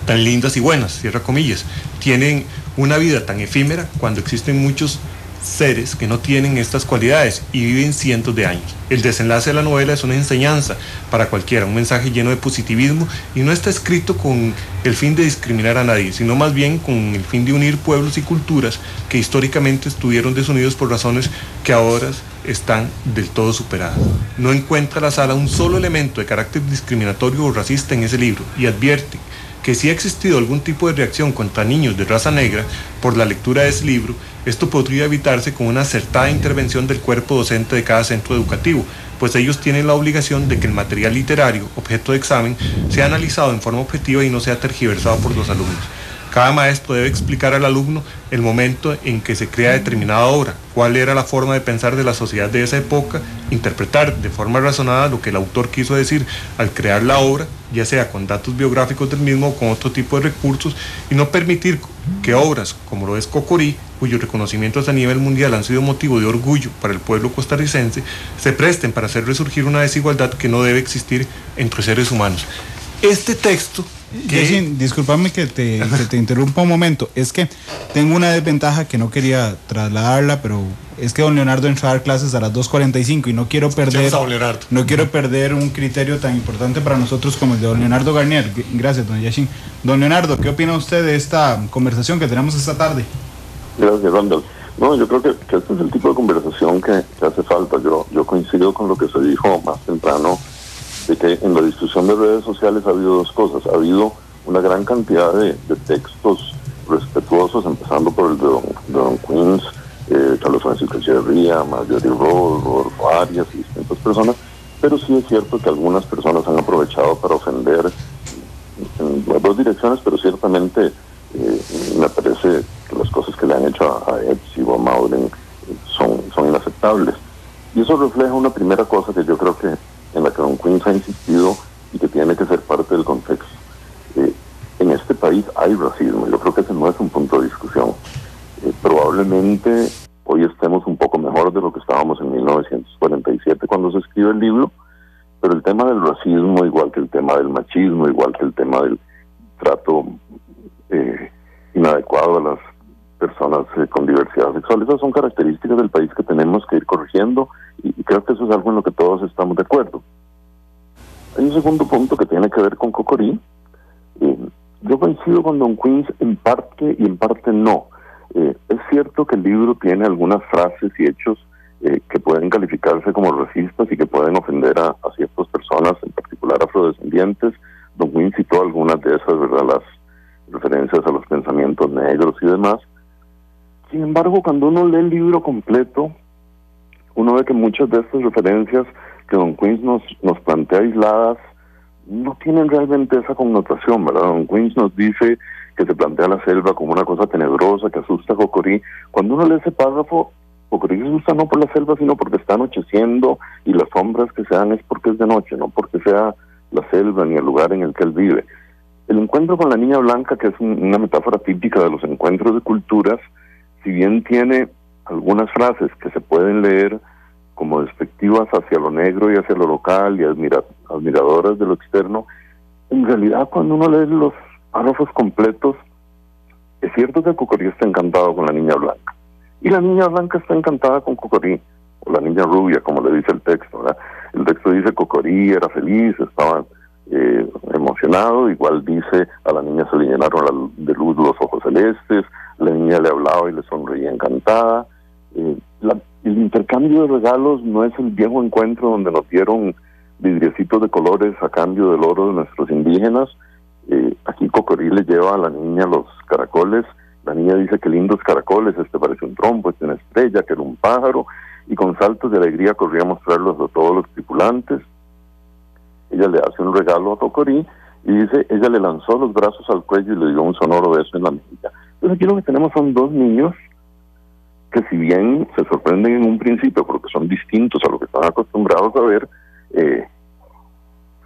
tan lindas y buenas, cierra comillas, tienen una vida tan efímera cuando existen muchos seres que no tienen estas cualidades y viven cientos de años. El desenlace de la novela es una enseñanza para cualquiera, un mensaje lleno de positivismo, y no está escrito con el fin de discriminar a nadie, sino más bien con el fin de unir pueblos y culturas que históricamente estuvieron desunidos por razones que ahora están del todo superadas. No encuentra la Sala un solo elemento de carácter discriminatorio o racista en ese libro, y advierte que si ha existido algún tipo de reacción contra niños de raza negra por la lectura de ese libro, esto podría evitarse con una acertada intervención del cuerpo docente de cada centro educativo, pues ellos tienen la obligación de que el material literario, objeto de examen, sea analizado en forma objetiva y no sea tergiversado por los alumnos. Cada maestro debe explicar al alumno el momento en que se crea determinada obra, cuál era la forma de pensar de la sociedad de esa época, interpretar de forma razonada lo que el autor quiso decir al crear la obra, ya sea con datos biográficos del mismo o con otro tipo de recursos, y no permitir que obras como lo es Cocorí, cuyos reconocimientos a nivel mundial han sido motivo de orgullo para el pueblo costarricense, se presten para hacer resurgir una desigualdad que no debe existir entre seres humanos. Este texto... Discúlpame que te interrumpa un momento. Es que tengo una desventaja que no quería trasladarla, pero es que don Leonardo entra a dar clases a las 2:45 y no quiero perder un criterio tan importante para nosotros como el de don Leonardo Garnier. Gracias, don Yashin. Don Leonardo, ¿qué opina usted de esta conversación que tenemos esta tarde? Gracias, Randall. No, yo creo que este es el tipo de conversación que hace falta. Yo coincido con lo que se dijo más temprano, de que en la discusión de redes sociales ha habido dos cosas. Ha habido una gran cantidad de textos respetuosos, empezando por el de Don Queens, Carlos Francisco Echeverría, Marjorie Rodolfo Arias y distintas personas, pero sí es cierto que algunas personas han aprovechado para ofender en las dos direcciones, pero ciertamente me parece que las cosas que le han hecho a Epsi o a Maudren son inaceptables. Y eso refleja una primera cosa que yo creo que en la que Don Queens ha insistido y que tiene que ser parte del contexto. En este país hay racismo, yo creo que ese no es un punto de discusión. Probablemente hoy estemos un poco mejor de lo que estábamos en 1947 cuando se escribe el libro, pero el tema del racismo, igual que el tema del machismo, igual que el tema del trato inadecuado a las personas con diversidad sexual, esas son características del país que tenemos que ir corrigiendo, y creo que eso es algo en lo que todos estamos de acuerdo. Hay un segundo punto que tiene que ver con Cocorí. Yo coincido con Don Queens en parte y en parte no. Es cierto que el libro tiene algunas frases y hechos que pueden calificarse como racistas y que pueden ofender a ciertas personas, en particular afrodescendientes. Don Queens citó algunas de esas, ¿verdad?, las referencias a los pensamientos negros y demás. Sin embargo, cuando uno lee el libro completo, uno ve que muchas de estas referencias que Don Queens nos plantea aisladas no tienen realmente esa connotación, ¿verdad? Don Queens nos dice que se plantea la selva como una cosa tenebrosa que asusta a Cocorí. Cuando uno lee ese párrafo, Cocorí se asusta no por la selva, sino porque está anocheciendo, y las sombras que se dan es porque es de noche, no porque sea la selva ni el lugar en el que él vive. El encuentro con la niña blanca, que es una metáfora típica de los encuentros de culturas, si bien tiene algunas frases que se pueden leer como despectivas hacia lo negro y hacia lo local y admiradoras de lo externo, en realidad cuando uno lee los párrafos completos, es cierto que Cocorí está encantado con la niña blanca, y la niña blanca está encantada con Cocorí, o la niña rubia, como le dice el texto, ¿verdad? El texto dice Cocorí era feliz, estaba emocionado, igual dice a la niña se le llenaron de luz los ojos celestes, la niña le hablaba y le sonreía encantada. El intercambio de regalos no es el viejo encuentro donde nos dieron vidriecitos de colores a cambio del oro de nuestros indígenas. Aquí Cocorí le lleva a la niña los caracoles. La niña dice que lindos caracoles, este parece un trompo, este una estrella, que era un pájaro, y con saltos de alegría corría a mostrarlos a todos los tripulantes. Ella le hace un regalo a Cocorí y dice, ella le lanzó los brazos al cuello y le dio un sonoro beso en la mejilla. Entonces aquí lo que tenemos son dos niños que, si bien se sorprenden en un principio porque son distintos a lo que están acostumbrados a ver,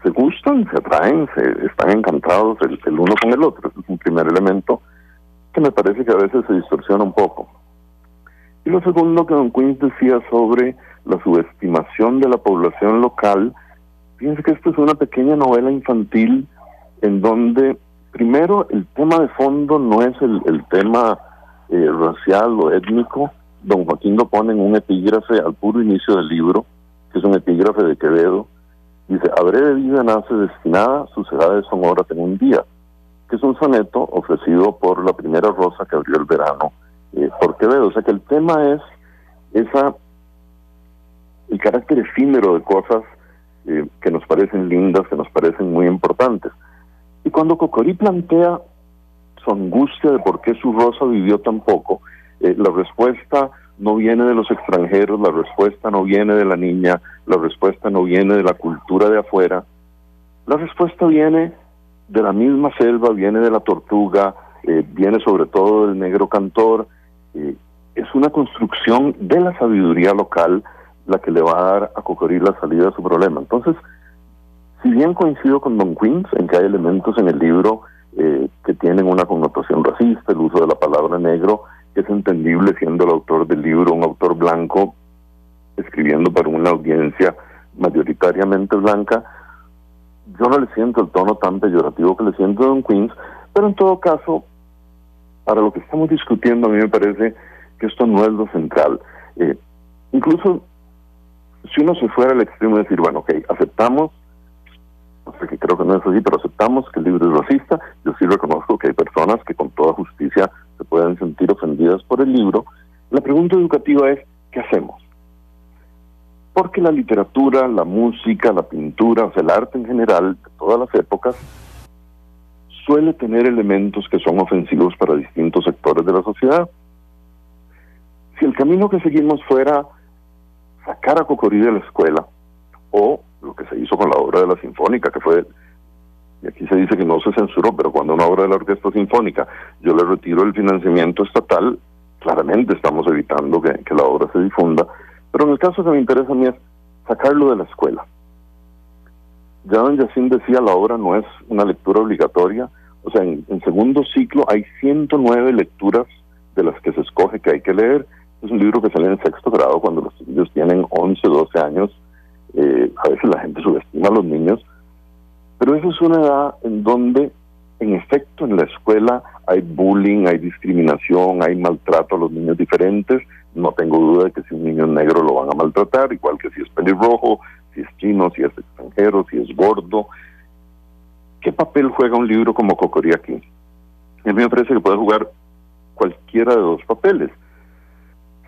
se gustan, se atraen, están encantados el uno con el otro. Ese es un primer elemento que me parece que a veces se distorsiona un poco. Y lo segundo que Don Queens decía sobre la subestimación de la población local, fíjense que esto es una pequeña novela infantil en donde, primero, el tema de fondo no es el tema racial o étnico. Don Joaquín lo pone en un epígrafe al puro inicio del libro, que es un epígrafe de Quevedo. Dice, a breve vida nace destinada, sus edades son horas en un día, que es un soneto ofrecido por la primera rosa que abrió el verano por Quevedo. O sea que el tema es el carácter efímero de cosas que nos parecen lindas, que nos parecen muy importantes. Y cuando Cocorí plantea su angustia de por qué su rosa vivió tan poco, la respuesta no viene de los extranjeros, la respuesta no viene de la niña, la respuesta no viene de la cultura de afuera, la respuesta viene de la misma selva, viene de la tortuga, viene sobre todo del negro cantor. Es una construcción de la sabiduría local la que le va a dar a Cocorí la salida a su problema. Entonces, si bien coincido con Don Queens en que hay elementos en el libro que tienen una connotación racista, el uso de la palabra negro, que es entendible siendo el autor del libro un autor blanco, escribiendo para una audiencia mayoritariamente blanca, yo no le siento el tono tan peyorativo que le siento a Don Queens, pero en todo caso, para lo que estamos discutiendo, a mí me parece que esto no es lo central. Incluso si uno se fuera al extremo de decir, bueno, ok, aceptamos, no sé, que creo que no es así, pero aceptamos que el libro es racista, yo sí reconozco que hay personas que con toda justicia se pueden sentir ofendidas por el libro. La pregunta educativa es, ¿qué hacemos? Porque la literatura, la música, la pintura, o sea, el arte en general, de todas las épocas, suele tener elementos que son ofensivos para distintos sectores de la sociedad. Si el camino que seguimos fuera sacar a Cocorí de la escuela, o lo que se hizo con la obra de la Sinfónica, que fue, y aquí se dice que no se censuró, pero cuando una obra de la Orquesta Sinfónica yo le retiro el financiamiento estatal, claramente estamos evitando que la obra se difunda. Pero en el caso que me interesa a mí es sacarlo de la escuela. Ya don Yacine decía, la obra no es una lectura obligatoria. O sea, en segundo ciclo hay 109 lecturas de las que se escoge que hay que leer. Es un libro que sale en sexto grado cuando los niños tienen 11, 12 años. A veces la gente subestima a los niños. Pero esa es una edad en donde, en efecto, en la escuela hay bullying, hay discriminación, hay maltrato a los niños diferentes. No tengo duda de que si un niño es negro lo van a maltratar, igual que si es pelirrojo, si es chino, si es extranjero, si es gordo. ¿Qué papel juega un libro como Cocorí aquí? A mí me parece que puede jugar cualquiera de dos papeles.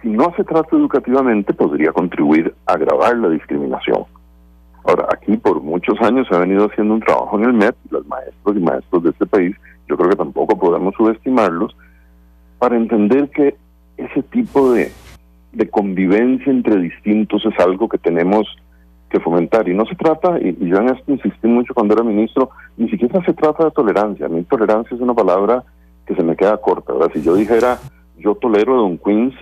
Si no se trata educativamente, podría contribuir a agravar la discriminación. Ahora, aquí por muchos años se ha venido haciendo un trabajo en el MEP, y los maestros y maestros de este país, yo creo que tampoco podemos subestimarlos, para entender que ese tipo de convivencia entre distintos es algo que tenemos que fomentar. Y no se trata, y yo en esto insistí mucho cuando era ministro, ni siquiera se trata de tolerancia. A mí tolerancia es una palabra que se me queda corta, ¿verdad? Si yo dijera, yo tolero a Don Queens,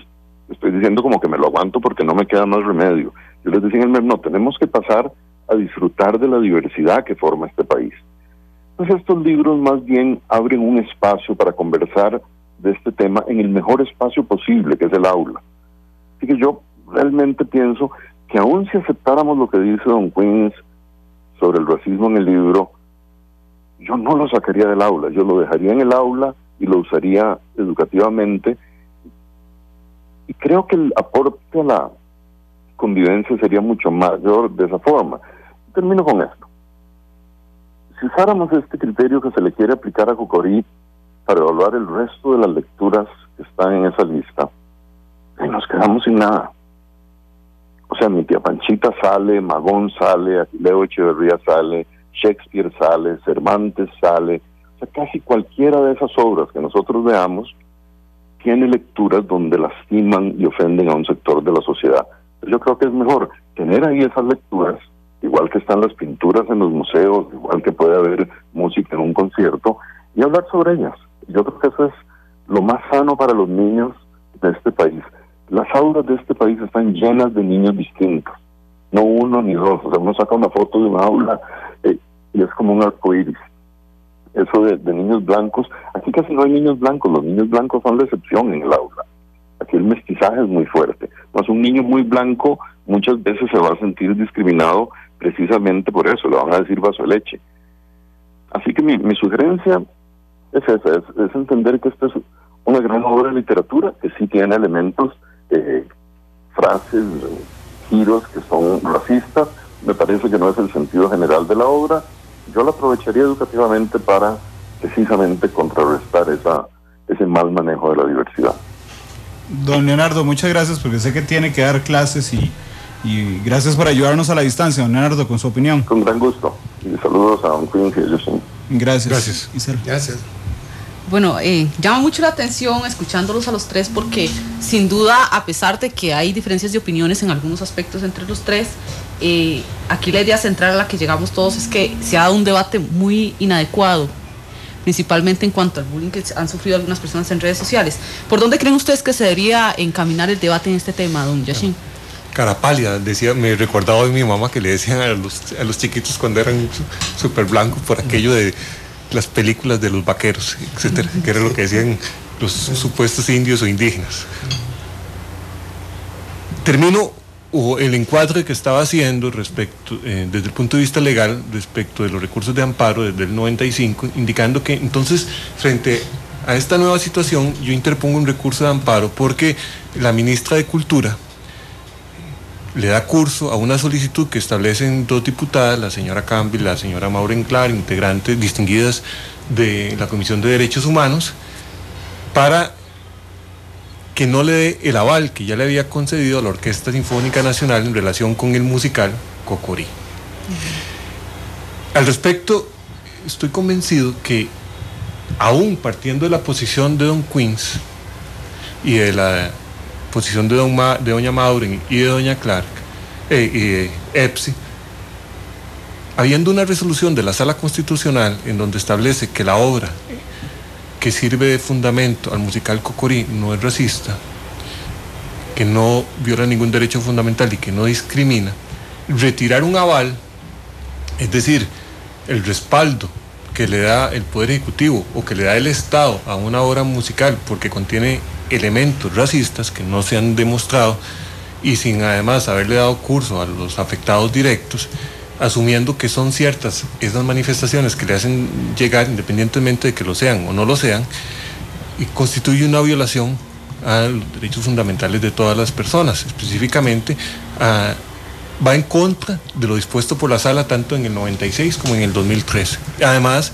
estoy diciendo como que me lo aguanto porque no me queda más remedio. Yo les decía en el MEP, no, tenemos que pasar a disfrutar de la diversidad que forma este país. Pues estos libros más bien abren un espacio para conversar de este tema en el mejor espacio posible, que es el aula. Así que yo realmente pienso que aun si aceptáramos lo que dice Don Queens sobre el racismo en el libro, yo no lo sacaría del aula, yo lo dejaría en el aula y lo usaría educativamente. Y creo que el aporte a la convivencia sería mucho mayor de esa forma. Termino con esto. Si usáramos este criterio que se le quiere aplicar a Cocorí para evaluar el resto de las lecturas que están en esa lista, nos quedamos sin nada. O sea, mi tía Panchita sale, Magón sale, Aquileo Echeverría sale, Shakespeare sale, Cervantes sale. O sea, casi cualquiera de esas obras que nosotros veamos tiene lecturas donde lastiman y ofenden a un sector de la sociedad. Pero yo creo que es mejor tener ahí esas lecturas, igual que están las pinturas en los museos, igual que puede haber música en un concierto, y hablar sobre ellas. Yo creo que eso es lo más sano para los niños de este país. Las aulas de este país están llenas de niños distintos, no uno ni dos. O sea, uno saca una foto de una aula y es como un arcoíris. Eso de niños blancos, aquí casi no hay niños blancos, los niños blancos son la excepción en el aula. Aquí el mestizaje es muy fuerte. Pues un niño muy blanco muchas veces se va a sentir discriminado precisamente por eso, le van a decir vaso de leche. Así que mi sugerencia es esa, es entender que esta es una gran obra de literatura que sí tiene elementos, frases, giros que son racistas. Me parece que no es el sentido general de la obra. Yo la aprovecharía educativamente para precisamente contrarrestar ese mal manejo de la diversidad. Don Leonardo, muchas gracias, porque sé que tiene que dar clases y gracias por ayudarnos a la distancia, don Leonardo, con su opinión. Con gran gusto. Y saludos a don Queens y a Justin. Gracias. Gracias. Bueno, llama mucho la atención escuchándolos a los tres porque sin duda, a pesar de que hay diferencias de opiniones en algunos aspectos entre los tres, aquí la idea central a la que llegamos todos es que se ha dado un debate muy inadecuado. principalmente en cuanto al bullying que han sufrido algunas personas en redes sociales. ¿Por dónde creen ustedes que se debería encaminar el debate en este tema, don Yashin? Cara pálida, decía, me recordaba de mi mamá que le decían a los chiquitos cuando eran súper blancos por aquello de las películas de los vaqueros, etcétera, que era lo que decían los supuestos indios o indígenas. Termino el encuadre que estaba haciendo respecto, desde el punto de vista legal, respecto de los recursos de amparo desde el 95, indicando que entonces, frente a esta nueva situación, yo interpongo un recurso de amparo porque la ministra de Cultura le da curso a una solicitud que establecen dos diputadas, la señora Campbell y la señora Maureen Clark, integrantes distinguidas de la Comisión de Derechos Humanos, para que no le dé el aval que ya le había concedido a la Orquesta Sinfónica Nacional en relación con el musical Cocorí. Al respecto, estoy convencido que, aún partiendo de la posición de don Queens y de la posición de doña Maureen y de doña Clark y de EPSI, habiendo una resolución de la Sala Constitucional en donde establece que la obra que sirve de fundamento al musical Cocorí no es racista, que no viola ningún derecho fundamental y que no discrimina, retirar un aval, es decir, el respaldo que le da el Poder Ejecutivo o que le da el Estado a una obra musical porque contiene elementos racistas que no se han demostrado y sin además haberle dado curso a los afectados directos, asumiendo que son ciertas esas manifestaciones que le hacen llegar independientemente de que lo sean o no lo sean, y constituye una violación a los derechos fundamentales de todas las personas. Específicamente va en contra de lo dispuesto por la Sala tanto en el 96 como en el 2013. Además,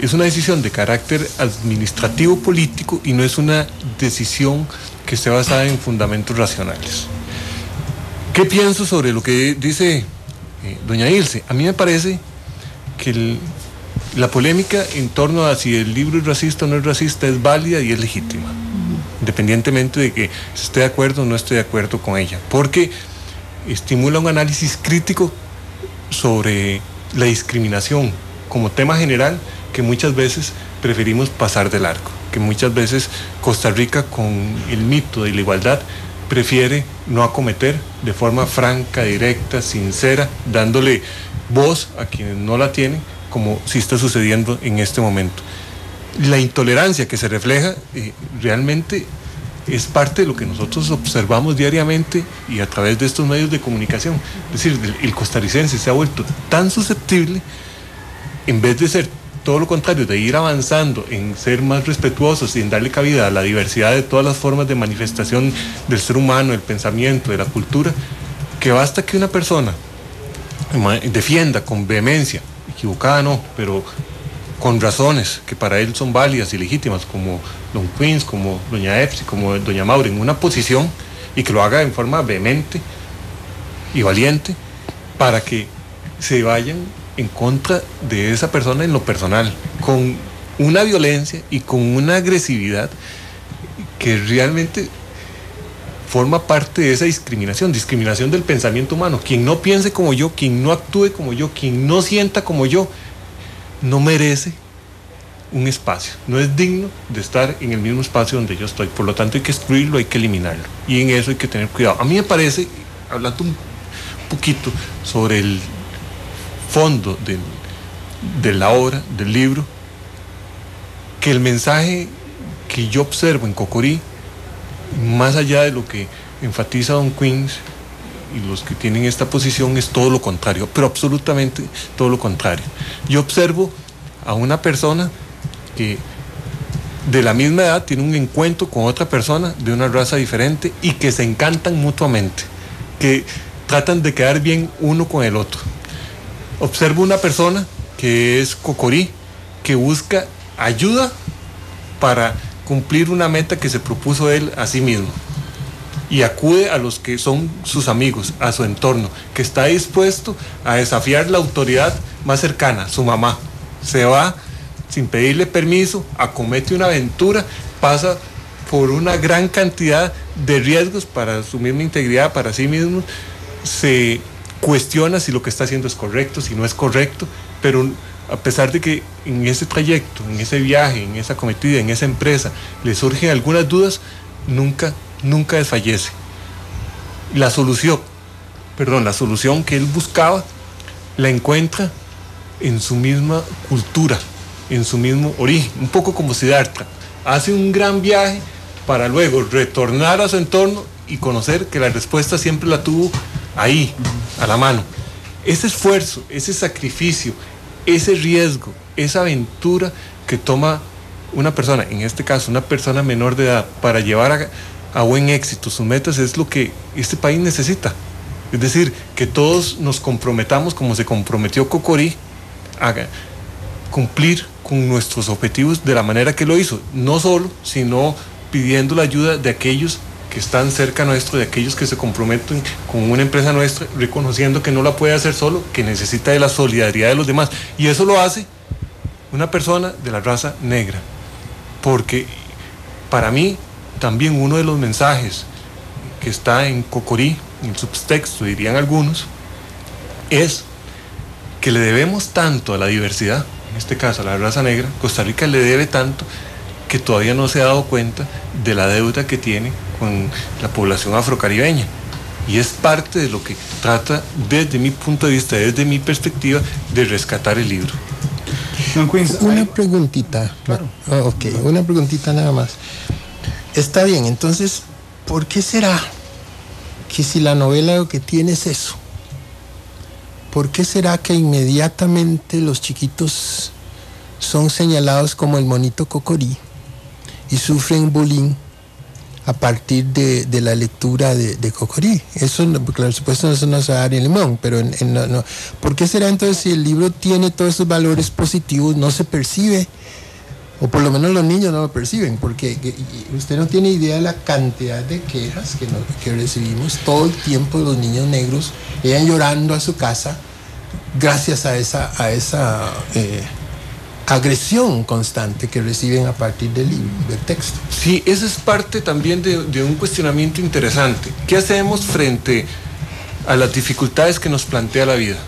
es una decisión de carácter administrativo político y no es una decisión que esté basada en fundamentos racionales. ¿Qué pienso sobre lo que dice doña Ilse? A mí me parece que la polémica en torno a si el libro es racista o no es racista es válida y es legítima, independientemente de que esté de acuerdo o no esté de acuerdo con ella, porque estimula un análisis crítico sobre la discriminación como tema general que muchas veces preferimos pasar de largo, que muchas veces Costa Rica, con el mito de la igualdad, prefiere no acometer de forma franca, directa, sincera, dándole voz a quienes no la tienen, como sí está sucediendo en este momento. La intolerancia que se refleja realmente es parte de lo que nosotros observamos diariamente y a través de estos medios de comunicación. Es decir, el costarricense se ha vuelto tan susceptible, en vez de ser todo lo contrario, de ir avanzando en ser más respetuosos y en darle cabida a la diversidad de todas las formas de manifestación del ser humano, del pensamiento, de la cultura, que basta que una persona defienda con vehemencia, equivocada no, pero con razones que para él son válidas y legítimas, como don Queens, como doña Epsi, como doña Maureen, una posición, y que lo haga en forma vehemente y valiente, para que se vayan en contra de esa persona en lo personal, con una violencia y con una agresividad que realmente forma parte de esa discriminación del pensamiento humano. Quien no piense como yo, quien no actúe como yo, quien no sienta como yo, no merece un espacio, no es digno de estar en el mismo espacio donde yo estoy. Por lo tanto, hay que excluirlo, hay que eliminarlo, y en eso hay que tener cuidado. A mí me parece, hablando un poquito sobre el fondo de la obra, del libro, que el mensaje que yo observo en Cocorí, más allá de lo que enfatiza don Queens y los que tienen esta posición, es todo lo contrario, pero absolutamente todo lo contrario. Yo observo a una persona que de la misma edad tiene un encuentro con otra persona de una raza diferente y que se encantan mutuamente, que tratan de quedar bien uno con el otro. Observo una persona que es Cocorí, que busca ayuda para cumplir una meta que se propuso él a sí mismo, y acude a los que son sus amigos, a su entorno, que está dispuesto a desafiar la autoridad más cercana, su mamá. Se va sin pedirle permiso, acomete una aventura, pasa por una gran cantidad de riesgos para su misma integridad, para sí mismo, se cuestiona si lo que está haciendo es correcto, si no es correcto, pero a pesar de que en ese trayecto, en ese viaje, en esa cometida, en esa empresa, le surgen algunas dudas, nunca desfallece. La solución que él buscaba, la encuentra en su misma cultura, en su mismo origen, un poco como Siddhartha. Hace un gran viaje para luego retornar a su entorno y conocer que la respuesta siempre la tuvo ahí, a la mano. Ese esfuerzo, ese sacrificio, ese riesgo, esa aventura que toma una persona, en este caso una persona menor de edad, para llevar a buen éxito sus metas, es lo que este país necesita. Es decir, que todos nos comprometamos como se comprometió Cocorí a cumplir con nuestros objetivos de la manera que lo hizo, no solo, sino pidiendo la ayuda de aquellos que están cerca nuestro, de aquellos que se comprometen con una empresa nuestra, reconociendo que no la puede hacer solo, que necesita de la solidaridad de los demás. Y eso lo hace una persona de la raza negra. Porque para mí también uno de los mensajes que está en Cocorí, en subtexto dirían algunos, es que le debemos tanto a la diversidad, en este caso a la raza negra. Costa Rica le debe tanto que todavía no se ha dado cuenta de la deuda que tiene con la población afrocaribeña. Y es parte de lo que trata, desde mi punto de vista, desde mi perspectiva, de rescatar el libro. Una preguntita. Claro. Una preguntita nada más. Está bien, entonces, ¿por qué será que si la novela lo que tiene es eso? ¿Por qué será que inmediatamente los chiquitos son señalados como el monito Cocorí y sufren bullying a partir de la lectura de Cocorí? Eso, por supuesto, eso no se va a dar en Limón, pero no. ¿Por qué será entonces, si el libro tiene todos esos valores positivos, no se percibe? O por lo menos los niños no lo perciben, porque usted no tiene idea de la cantidad de quejas que recibimos todo el tiempo de los niños negros, llegan llorando a su casa gracias a esa agresión constante que reciben a partir del texto. Sí, esa es parte también de un cuestionamiento interesante. ¿Qué hacemos frente a las dificultades que nos plantea la vida?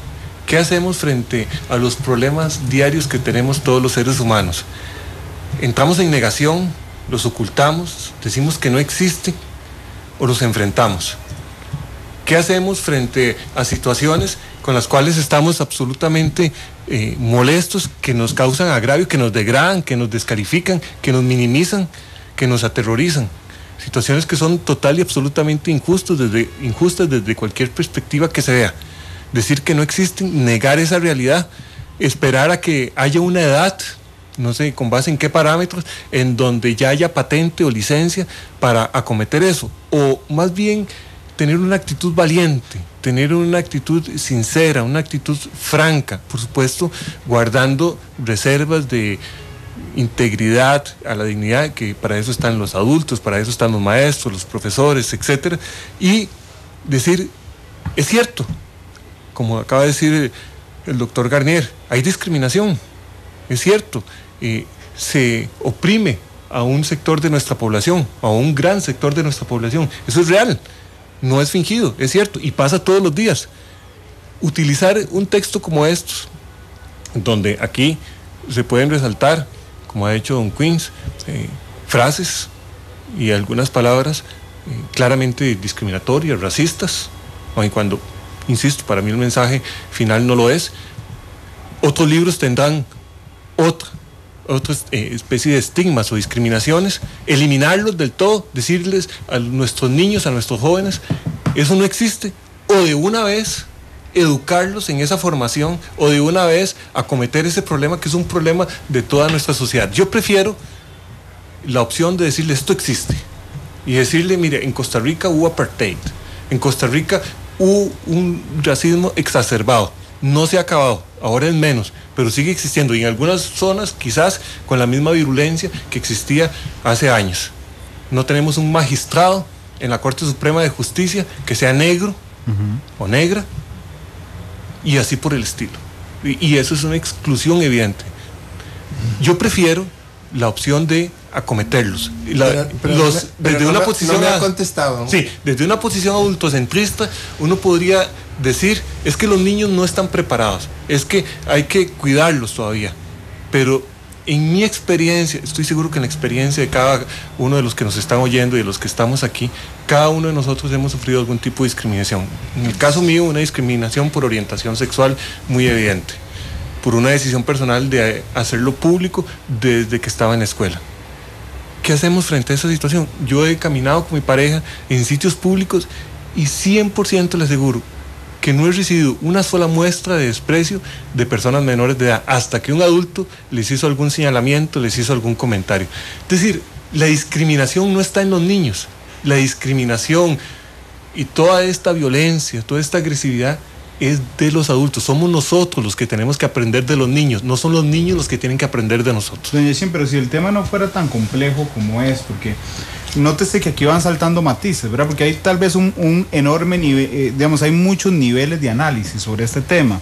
¿Qué hacemos frente a los problemas diarios que tenemos todos los seres humanos? ¿Entramos en negación, los ocultamos, decimos que no existen o los enfrentamos? ¿Qué hacemos frente a situaciones con las cuales estamos absolutamente molestos, que nos causan agravio, que nos degradan, que nos descalifican, que nos minimizan, que nos aterrorizan? Situaciones que son total y absolutamente injustas desde cualquier perspectiva que se vea. Decir que no existen, negar esa realidad, esperar a que haya una edad, no sé con base en qué parámetros, en donde ya haya patente o licencia para acometer eso, o más bien tener una actitud valiente, tener una actitud sincera, una actitud franca, por supuesto, guardando reservas de integridad, a la dignidad, que para eso están los adultos, para eso están los maestros, los profesores, etcétera, y decir, es cierto, como acaba de decir el doctor Garnier, hay discriminación, es cierto, se oprime a un sector de nuestra población, a un gran sector de nuestra población, eso es real, no es fingido, es cierto, y pasa todos los días. Utilizar un texto como estos, donde aquí se pueden resaltar, como ha hecho Don Queens, frases y algunas palabras claramente discriminatorias, racistas, aun cuando, insisto, para mí el mensaje final no lo es. Otros libros tendrán otra especie de estigmas o discriminaciones, eliminarlos del todo, decirles a nuestros niños, a nuestros jóvenes, eso no existe, o de una vez educarlos en esa formación, o de una vez acometer ese problema que es un problema de toda nuestra sociedad. Yo prefiero la opción de decirle esto existe, y decirle, mire, en Costa Rica hubo apartheid, en Costa Rica hubo un racismo exacerbado, no se ha acabado, ahora es menos, pero sigue existiendo, y en algunas zonas quizás con la misma virulencia que existía hace años. No tenemos un magistrado en la Corte Suprema de Justicia que sea negro o negra, y así por el estilo, y eso es una exclusión evidente. Yo prefiero la opción de acometerlos. Desde una posición, no me ha contestado. Sí, desde una posición adultocentrista uno podría decir, es que los niños no están preparados, es que hay que cuidarlos todavía, pero en mi experiencia, estoy seguro que en la experiencia de cada uno de los que nos están oyendo y de los que estamos aquí, cada uno de nosotros hemos sufrido algún tipo de discriminación. En el caso mío, una discriminación por orientación sexual muy evidente, por una decisión personal de hacerlo público desde que estaba en la escuela. ¿Qué hacemos frente a esa situación? Yo he caminado con mi pareja en sitios públicos y 100% le aseguro que no he recibido una sola muestra de desprecio de personas menores de edad, hasta que un adulto les hizo algún señalamiento, les hizo algún comentario. Es decir, la discriminación no está en los niños. La discriminación y toda esta violencia, toda esta agresividad es de los adultos. Somos nosotros los que tenemos que aprender de los niños, no son los niños los que tienen que aprender de nosotros. Doña Jessie, pero si el tema no fuera tan complejo como es, porque nótese que aquí van saltando matices, ¿verdad? Porque hay tal vez un enorme nivel, digamos, hay muchos niveles de análisis sobre este tema.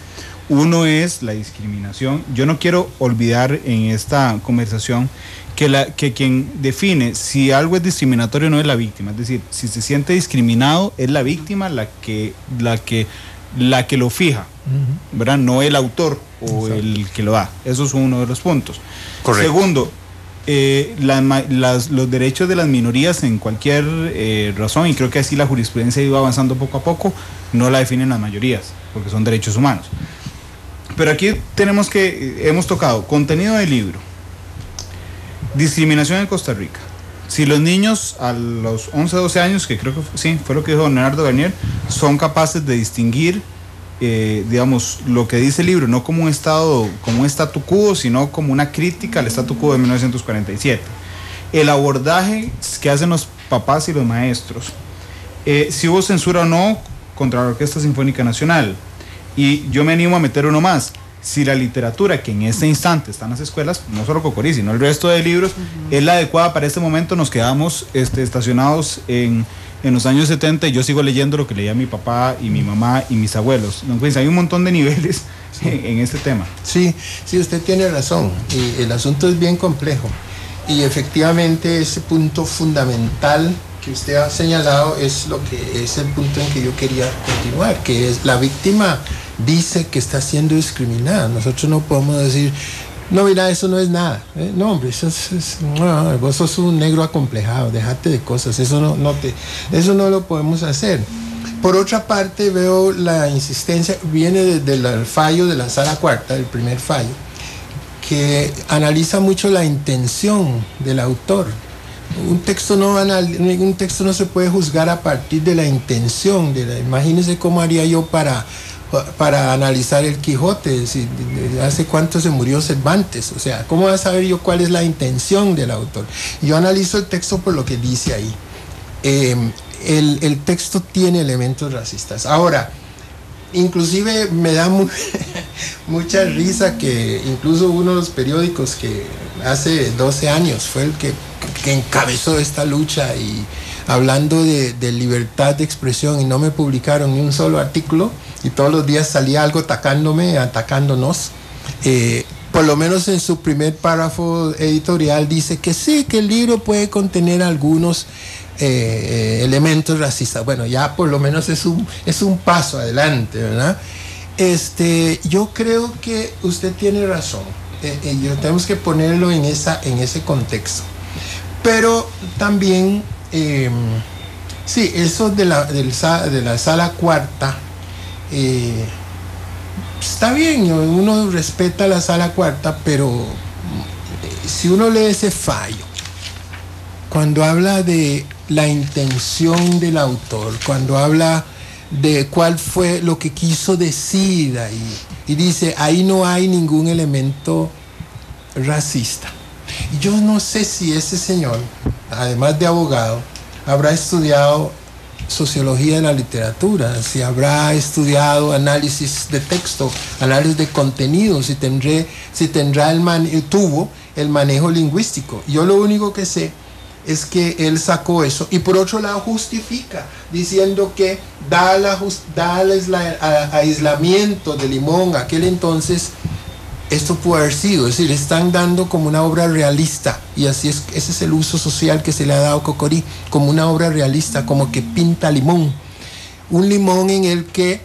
Uno es la discriminación. Yo no quiero olvidar en esta conversación que quien define si algo es discriminatorio no es la víctima. Es decir, si se siente discriminado es la víctima la que lo fija, ¿verdad? No el autor o el que lo da. Eso es uno de los puntos. Correcto. Segundo, los derechos de las minorías en cualquier razón, y creo que así la jurisprudencia ha ido avanzando poco a poco, no la definen las mayorías, porque son derechos humanos. Pero aquí hemos tocado contenido del libro, discriminación en Costa Rica. Si los niños a los 11, 12 años, que creo que sí, fue lo que dijo don Leonardo Garnier, son capaces de distinguir, digamos, lo que dice el libro, no como un statu quo, sino como una crítica al statu quo de 1947. El abordaje que hacen los papás y los maestros, si hubo censura o no contra la Orquesta Sinfónica Nacional. Y yo me animo a meter uno más. Si la literatura que en este instante está en las escuelas, no solo Cocorí, sino el resto de libros, es la adecuada para este momento, nos quedamos estacionados en los años 70 y yo sigo leyendo lo que leía mi papá y mi mamá y mis abuelos. Pues hay un montón de niveles en este tema. Sí, usted tiene razón. Y el asunto es bien complejo. Y efectivamente ese punto fundamental que usted ha señalado es el punto en que yo quería continuar, que es la víctima dice que está siendo discriminada. Nosotros no podemos decir, no, mira, eso no es nada. No, hombre, vos sos un negro acomplejado, déjate de cosas, eso no lo podemos hacer. Por otra parte, veo la insistencia, viene desde el fallo de la Sala Cuarta, el primer fallo, que analiza mucho la intención del autor. Un texto no se puede juzgar a partir de la intención. Imagínense cómo haría yo para analizar el Quijote, hace cuánto se murió Cervantes, o sea, ¿cómo voy a saber yo cuál es la intención del autor? Yo analizo el texto por lo que dice ahí. El texto tiene elementos racistas. Ahora, inclusive me da mucha risa que incluso uno de los periódicos que hace 12 años fue el que encabezó esta lucha y hablando de libertad de expresión, y no me publicaron ni un solo artículo y todos los días salía algo atacándonos. Por lo menos en su primer párrafo editorial dice que sí, que el libro puede contener algunos elementos racistas. Bueno, ya por lo menos es un paso adelante, ¿verdad? Yo creo que usted tiene razón. Tenemos que ponerlo en ese contexto. Pero también, sí, eso de la Sala Cuarta, está bien, uno respeta la Sala Cuarta, pero si uno lee ese fallo, cuando habla de la intención del autor, cuando habla de cuál fue lo que quiso decir ahí, y dice, ahí no hay ningún elemento racista. Y yo no sé si ese señor, además de abogado, habrá estudiado sociología de la literatura, si habrá estudiado análisis de texto, análisis de contenido, si tuvo el manejo lingüístico. Yo lo único que sé es que él sacó eso y por otro lado justifica diciendo que dado el aislamiento de Limón aquel entonces, esto puede haber sido, es decir, están dando como una obra realista, y así es, ese es el uso social que se le ha dado a Cocorí, como una obra realista, como que pinta limón, un limón en el que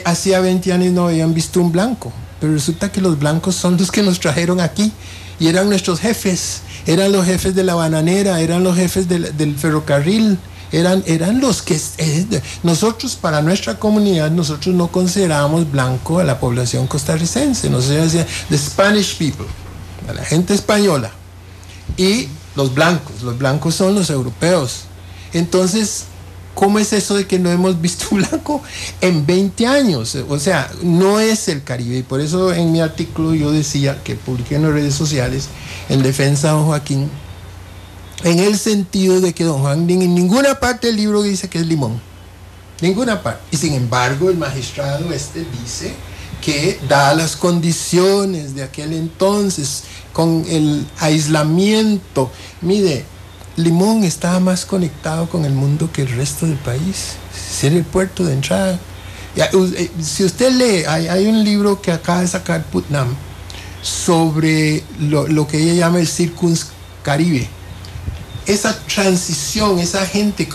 hacía 20 años no habían visto un blanco, pero resulta que los blancos son los que nos trajeron aquí, y eran nuestros jefes, eran los jefes de la bananera, eran los jefes del ferrocarril, eran los que nosotros, para nuestra comunidad, nosotros no considerábamos blanco a la población costarricense, nosotros decíamos the Spanish people, a la gente española, y los blancos son los europeos. Entonces, ¿cómo es eso de que no hemos visto un blanco en 20 años? O sea, no es el Caribe, y por eso en mi artículo yo decía, que publiqué en las redes sociales, en defensa de don Joaquín, en el sentido de que don Juan en ninguna parte del libro dice que es limón, ninguna parte, y sin embargo el magistrado dice que dadas las condiciones de aquel entonces, con el aislamiento, mire, Limón estaba más conectado con el mundo que el resto del país, era el puerto de entrada. Si usted lee, hay un libro que acaba de sacar Putnam sobre lo que ella llama el Circuncaribe. Esa transición, esa gente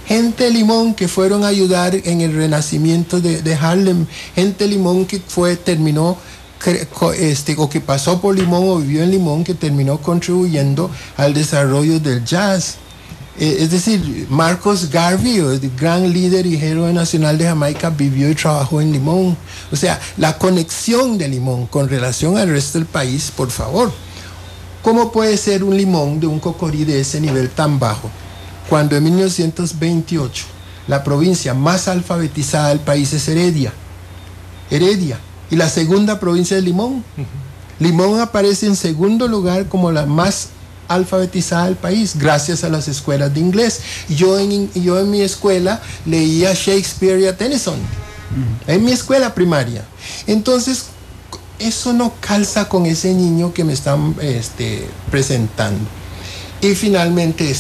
de Limón que fueron a ayudar en el renacimiento de Harlem, gente de Limón que terminó, o que pasó por Limón o vivió en Limón, que terminó contribuyendo al desarrollo del jazz. Es decir, Marcus Garvey, el gran líder y héroe nacional de Jamaica, vivió y trabajó en Limón. O sea, la conexión de Limón con relación al resto del país, por favor. ¿Cómo puede ser un Limón de un Cocorí de ese nivel tan bajo, cuando en 1928 la provincia más alfabetizada del país es Heredia, y la segunda provincia es Limón? Limón aparece en segundo lugar como la más alfabetizada del país, gracias a las escuelas de inglés. Yo en mi escuela leía Shakespeare y a Tennyson, en mi escuela primaria. Entonces, eso no calza con ese niño que me están presentando. Y finalmente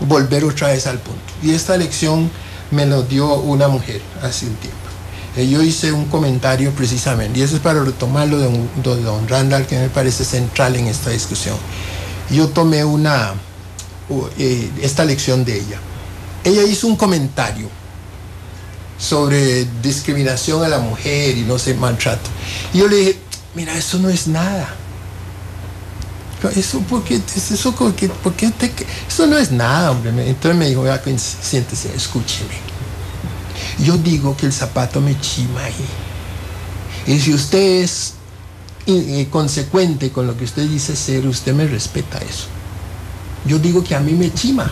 volver otra vez al punto. Y esta lección me lo dio una mujer hace un tiempo. Yo hice un comentario precisamente, y eso es para retomarlo de don Randall, que me parece central en esta discusión. Yo tomé esta lección de ella. Ella hizo un comentario sobre discriminación a la mujer y no sé, maltrato. Y yo le dije, mira, eso no es nada. Eso no es nada, hombre. Entonces me dijo, siéntese, escúcheme. Yo digo que el zapato me chima ahí. Y si usted es consecuente con lo que usted dice ser, usted me respeta eso. Yo digo que a mí me chima.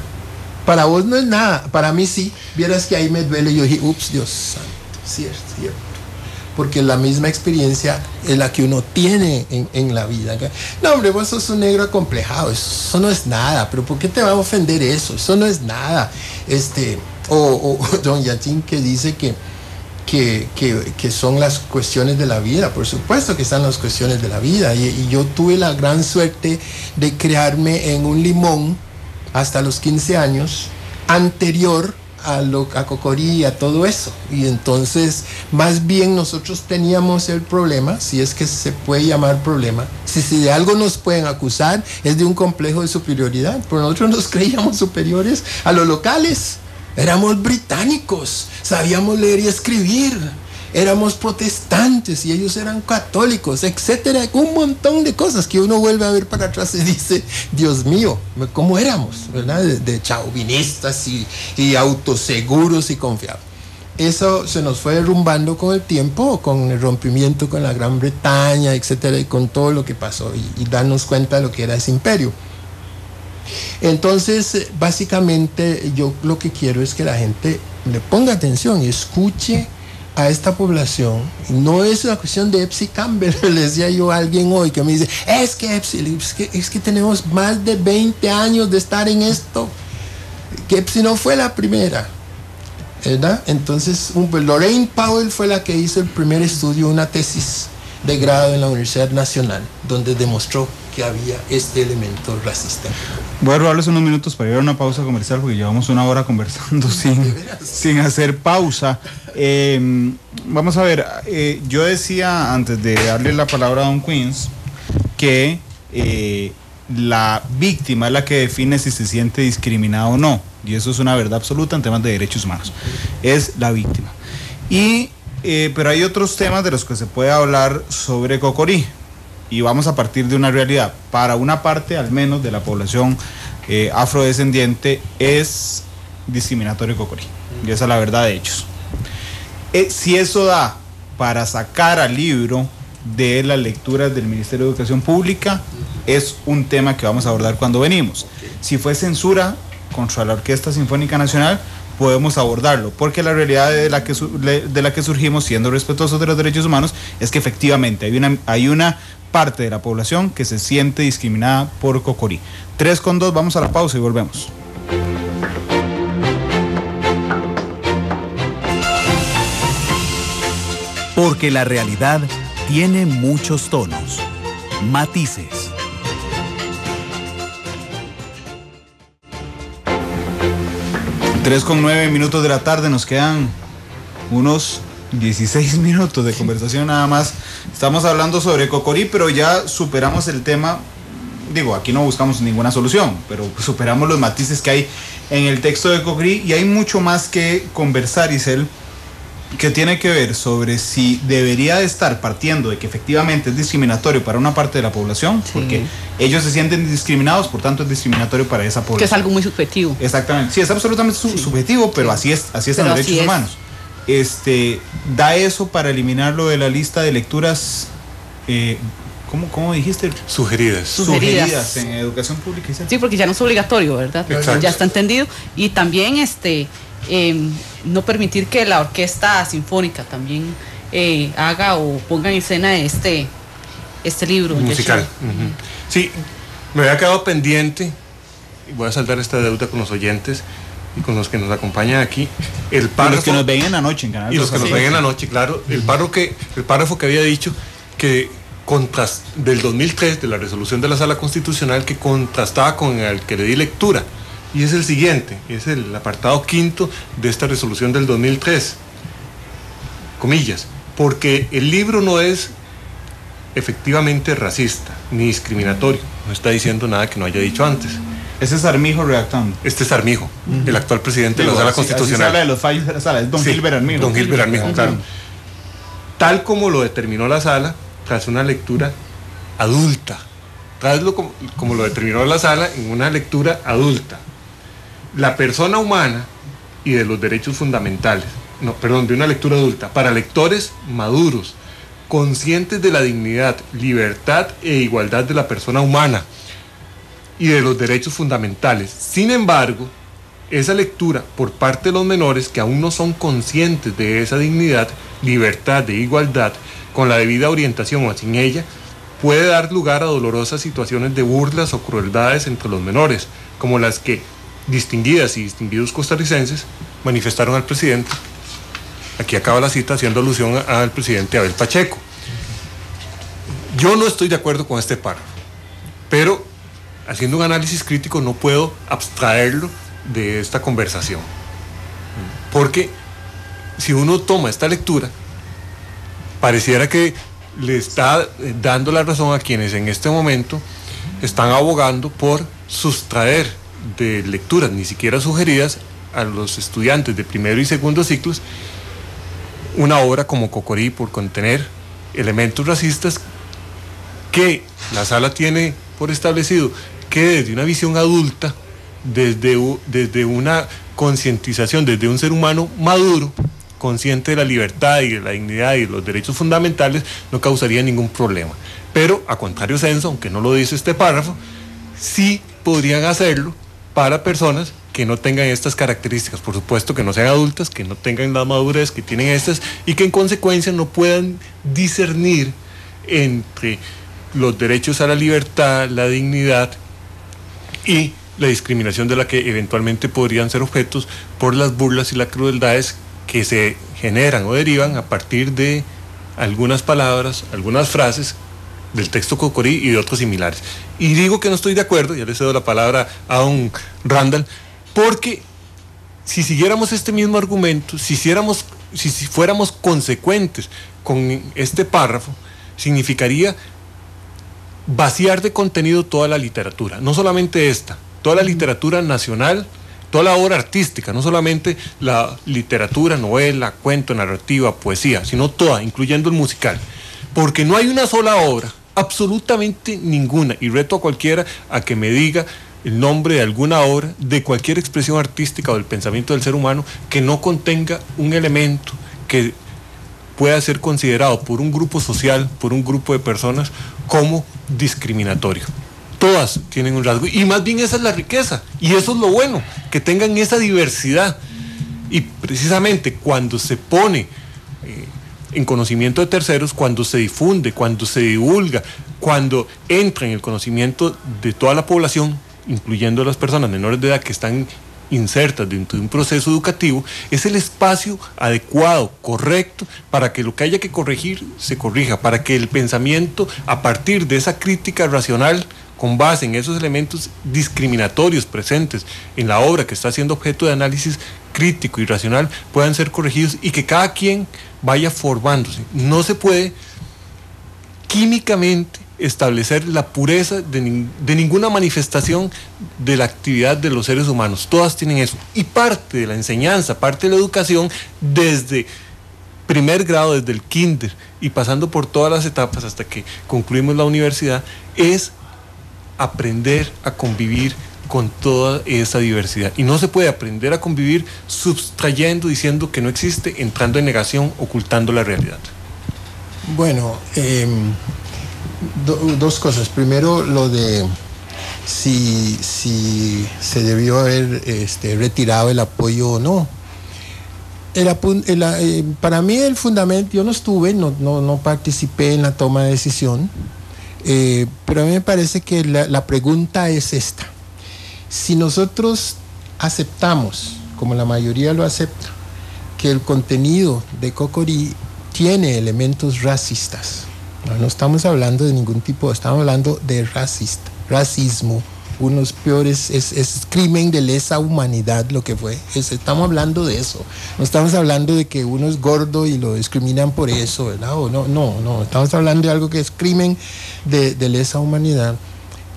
Para vos no es nada, para mí sí. Vieras que ahí me duele. Yo dije, ups, Dios santo, cierto. Porque la misma experiencia es la que uno tiene en la vida. No, hombre, vos sos un negro acomplejado, eso no es nada. Pero ¿por qué te va a ofender eso? Eso no es nada. O don Yachín, que dice que son las cuestiones de la vida. Por supuesto que están las cuestiones de la vida. Y yo tuve la gran suerte de criarme en un Limón hasta los 15 años, anterior a Cocorí y a todo eso. Y entonces, más bien nosotros teníamos el problema, si es que se puede llamar problema, si de algo nos pueden acusar, es de un complejo de superioridad. Pero nosotros nos creíamos superiores a los locales. Éramos británicos, sabíamos leer y escribir, éramos protestantes y ellos eran católicos, etcétera, un montón de cosas que uno vuelve a ver para atrás y dice, Dios mío, ¿cómo éramos? ¿Verdad? De chauvinistas y autoseguros y confiados. Eso se nos fue derrumbando con el tiempo, con el rompimiento con la Gran Bretaña, etcétera, y con todo lo que pasó, y darnos cuenta de lo que era ese imperio. Entonces, básicamente, yo lo que quiero es que la gente le ponga atención y escuche a esta población. No es una cuestión de Epsi Campbell. Le decía yo a alguien hoy que me dice, es que tenemos más de 20 años de estar en esto, que Epsi no fue la primera, ¿verdad? Entonces, Lorraine Powell fue la que hizo el primer estudio, una tesis de grado en la Universidad Nacional, donde demostró que había este elemento racista. Voy a robarles unos minutos para ir a una pausa comercial porque llevamos una hora conversando sin hacer pausa. Vamos a ver, yo decía antes de darle la palabra a Don Queens que la víctima es la que define si se siente discriminado o no, y eso es una verdad absoluta en temas de derechos humanos, es la víctima. Pero hay otros temas de los que se puede hablar sobre Cocorí, y vamos a partir de una realidad. Para una parte al menos de la población afrodescendiente es discriminatorio Cocorí, y esa es la verdad de hechos. Si eso da para sacar al libro de las lecturas del Ministerio de Educación Pública, es un tema que vamos a abordar cuando venimos. Si fue censura contra la Orquesta Sinfónica Nacional, podemos abordarlo, porque la realidad de la que surgimos, siendo respetuosos de los derechos humanos, es que efectivamente hay una parte de la población que se siente discriminada por Cocorí. 3:02, vamos a la pausa y volvemos. Porque la realidad tiene muchos tonos, matices. Tres con 9 minutos de la tarde, nos quedan unos 16 minutos de conversación nada más. Estamos hablando sobre Cocorí, pero ya superamos el tema. Digo, aquí no buscamos ninguna solución, pero superamos los matices que hay en el texto de Cocorí, y hay mucho más que conversar, Isel, que tiene que ver sobre si debería de estar partiendo de que efectivamente es discriminatorio para una parte de la población, sí, porque ellos se sienten discriminados, por tanto es discriminatorio para esa población. Que es algo muy subjetivo. Exactamente, sí, es absolutamente subjetivo, pero así es en los derechos humanos. Da eso para eliminarlo de la lista de lecturas, ¿cómo dijiste? Sugeridas en educación pública. Sí, porque ya no es obligatorio, ¿verdad? Exacto. Ya está entendido. Y también no permitir que la orquesta sinfónica también haga o ponga en escena este libro musical. Uh-huh. Sí, me había quedado pendiente, y voy a saldar esta deuda con los oyentes y con los que nos acompañan aquí. El párrafo, y los que nos ven en la noche en Canal 2. Y los que nos ven en la noche, claro. El párrafo que había dicho que del 2003, de la resolución de la Sala Constitucional, que contrastaba con el que le di lectura. Y es el siguiente, es el apartado 5 de esta resolución del 2003, comillas, porque el libro no es efectivamente racista ni discriminatorio, no está diciendo nada que no haya dicho antes. Ese es Armijo redactando. Este es Armijo, el actual presidente de la Sala Constitucional. Así se habla de los fallos de la Sala, es don Gilbert Armijo. Don Gilbert Armijo, claro. Tal como lo determinó la Sala, tras una lectura adulta, como lo determinó la Sala en una lectura adulta. La persona humana y de los derechos fundamentales, de una lectura adulta, para lectores maduros, conscientes de la dignidad, libertad e igualdad de la persona humana y de los derechos fundamentales. Sin embargo, esa lectura por parte de los menores que aún no son conscientes de esa dignidad, libertad e igualdad, con la debida orientación o sin ella, puede dar lugar a dolorosas situaciones de burlas o crueldades entre los menores, como las que distinguidas y distinguidos costarricenses manifestaron al presidente. Aquí acaba la cita haciendo alusión al presidente Abel Pacheco. Yo no estoy de acuerdo con este párrafo, pero haciendo un análisis crítico no puedo abstraerlo de esta conversación, porque si uno toma esta lectura, pareciera que le está dando la razón a quienes en este momento están abogando por sustraer de lecturas ni siquiera sugeridas a los estudiantes de primero y segundo ciclos una obra como Cocorí por contener elementos racistas que la Sala tiene por establecido que desde una visión adulta, desde una concientización, desde un ser humano maduro, consciente de la libertad y de la dignidad y de los derechos fundamentales, no causaría ningún problema. Pero a contrario censo, aunque no lo dice este párrafo, sí podrían hacerlo para personas que no tengan estas características, por supuesto que no sean adultas, que no tengan la madurez que tienen estas y que en consecuencia no puedan discernir entre los derechos a la libertad, la dignidad y la discriminación de la que eventualmente podrían ser objetos por las burlas y las crueldades que se generan o derivan a partir de algunas palabras, algunas frases del texto Cocorí y de otros similares. Y digo que no estoy de acuerdo, ya le cedo la palabra a don Randall, porque si siguiéramos este mismo argumento, si fuéramos consecuentes con este párrafo, significaría vaciar de contenido toda la literatura, no solamente esta, toda la literatura nacional, toda la obra artística, no solamente la literatura, novela, cuento, narrativa, poesía, sino toda, incluyendo el musical, porque no hay una sola obra, absolutamente ninguna, y reto a cualquiera a que me diga el nombre de alguna obra, de cualquier expresión artística o del pensamiento del ser humano, que no contenga un elemento que pueda ser considerado por un grupo social, por un grupo de personas, como discriminatorio. Todas tienen un rasgo, y más bien esa es la riqueza, y eso es lo bueno, que tengan esa diversidad. Y precisamente cuando se pone en conocimiento de terceros, cuando se difunde, cuando se divulga, cuando entra en el conocimiento de toda la población, incluyendo a las personas menores de edad que están insertas dentro de un proceso educativo, es el espacio adecuado, correcto, para que lo que haya que corregir se corrija, para que el pensamiento, a partir de esa crítica racional, con base en esos elementos discriminatorios presentes en la obra que está siendo objeto de análisis crítico y racional, puedan ser corregidos y que cada quien vaya formándose. No se puede químicamente establecer la pureza de ninguna manifestación de la actividad de los seres humanos. Todas tienen eso. Y parte de la enseñanza, parte de la educación, desde primer grado, desde el kinder y pasando por todas las etapas hasta que concluimos la universidad, es aprender a convivir con toda esa diversidad. Y no se puede aprender a convivir sustrayendo, diciendo que no existe, entrando en negación, ocultando la realidad. Bueno, dos cosas. Primero, lo de si se debió haber retirado el apoyo o no. Para mí el fundamento, yo no estuve, no participé en la toma de decisión, pero a mí me parece que la pregunta es esta. Si nosotros aceptamos, como la mayoría lo acepta, que el contenido de Cocorí tiene elementos racistas, no estamos hablando de ningún tipo, estamos hablando de racismo, unos peores, es crimen de lesa humanidad lo que fue, estamos hablando de eso, no estamos hablando de que uno es gordo y lo discriminan por eso, ¿verdad? O no, estamos hablando de algo que es crimen de lesa humanidad.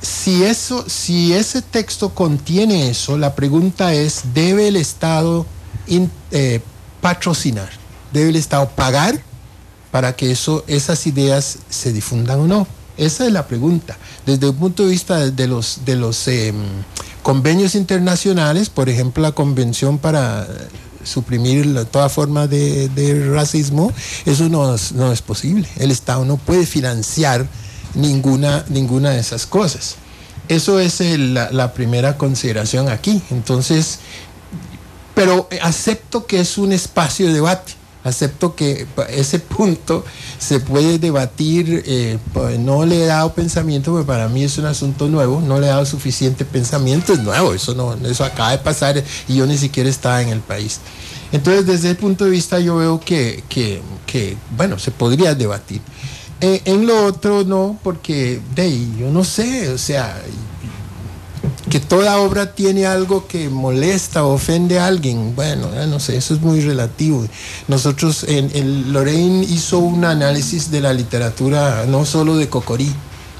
Si ese texto contiene eso, la pregunta es, ¿debe el Estado patrocinar? ¿Debe el Estado pagar para que esas ideas se difundan o no? Esa es la pregunta. Desde el punto de vista de los convenios internacionales, por ejemplo, la Convención para suprimir toda forma de racismo, eso no es posible. El Estado no puede financiar ninguna de esas cosas. Eso es la primera consideración aquí. Entonces, pero acepto que es un espacio de debate. Acepto que ese punto se puede debatir, no le he dado pensamiento, porque para mí es un asunto nuevo, no le he dado suficiente pensamiento, es nuevo, eso acaba de pasar y yo ni siquiera estaba en el país. Entonces, desde el punto de vista yo veo que bueno, se podría debatir. En lo otro no, porque yo no sé, o sea, que toda obra tiene algo que molesta o ofende a alguien, bueno, no sé, eso es muy relativo. Nosotros, Lorraine hizo un análisis de la literatura, no solo de Cocorí,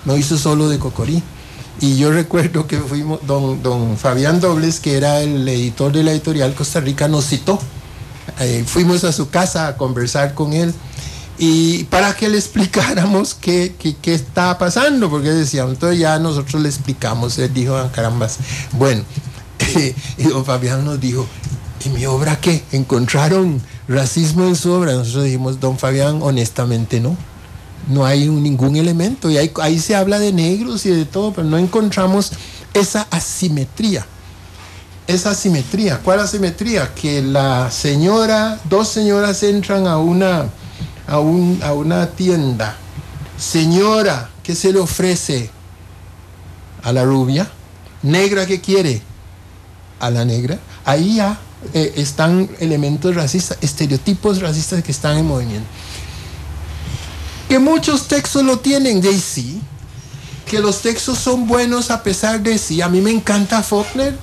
no hizo solo de Cocorí. Y yo recuerdo que fuimos, don Fabián Dobles, que era el editor de la editorial Costa Rica, nos citó. Fuimos a su casa a conversar con él, y para que le explicáramos qué estaba pasando, porque decíamos, entonces ya nosotros le explicamos. Él dijo, carambas, bueno, y don Fabián nos dijo, ¿y mi obra qué? ¿Encontraron racismo en su obra? Nosotros dijimos, don Fabián, honestamente no hay ningún elemento, y ahí se habla de negros y de todo, pero no encontramos esa asimetría. ¿Cuál asimetría? Que dos señoras entran a una tienda. Señora, ¿qué se le ofrece? A la rubia. Negra, ¿qué quiere? A la negra. Ahí ya están elementos racistas, estereotipos racistas que están en movimiento. Que muchos textos lo tienen, de sí. Que los textos son buenos a pesar de sí. A mí me encanta Faulkner.